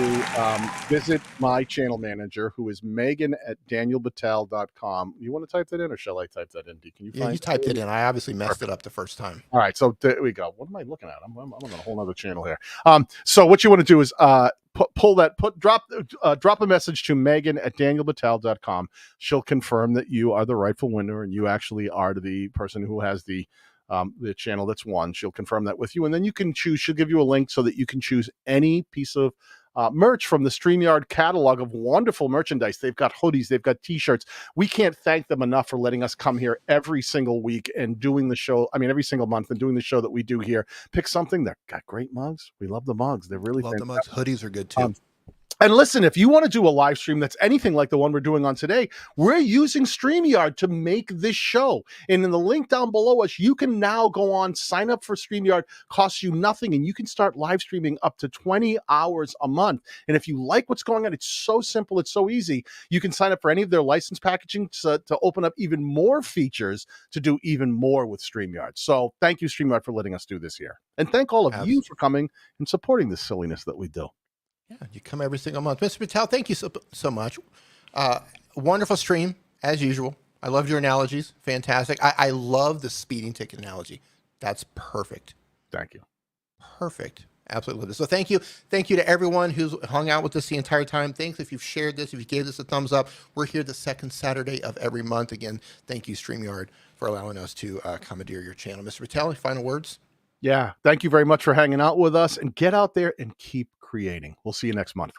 visit my channel manager, who is Megan at danielbatal.com. You want to type that in, or shall I type that in? Can you find you typed it in. I obviously messed it up the first time. All right, so there we go. What am I looking at? I'm on a whole other channel here. So what you want to do is drop a message to Megan at danielbatal.com. She'll confirm that you are the rightful winner and you actually are the person who has the channel that's won. She'll confirm that with you, and then you can choose. She'll give you a link so that you can choose any piece of merch from the Streamyard catalog of wonderful merchandise. They've got hoodies, they've got t-shirts. We can't thank them enough for letting us come here every single week and doing the show. I mean, every single month and doing the show that we do here. Pick something. They've got great mugs. We love the mugs. They're really love fantastic. the mugs. Hoodies are good too. And listen, if you want to do a live stream that's anything like the one we're doing on today, we're using StreamYard to make this show. And in the link down below us, you can now go on, sign up for StreamYard, costs you nothing, and you can start live streaming up to 20 hours a month. And if you like what's going on, it's so simple, it's so easy. You can sign up for any of their license packaging to open up even more features to do even more with StreamYard. So thank you, StreamYard, for letting us do this here. And thank all of you for coming and supporting this silliness that we do. Yeah, you come every single month. Mr. Batal, thank you so much. Wonderful stream, as usual. I loved your analogies. Fantastic. I love the speeding ticket analogy. That's perfect. Thank you. Perfect. Absolutely love this. So thank you. Thank you to everyone who's hung out with us the entire time. Thanks if you've shared this, if you gave this a thumbs up. We're here the second Saturday of every month. Again, thank you, StreamYard, for allowing us to commandeer your channel. Mr. Batal, final words? Yeah. Thank you very much for hanging out with us, and get out there and keep creating. We'll see you next month.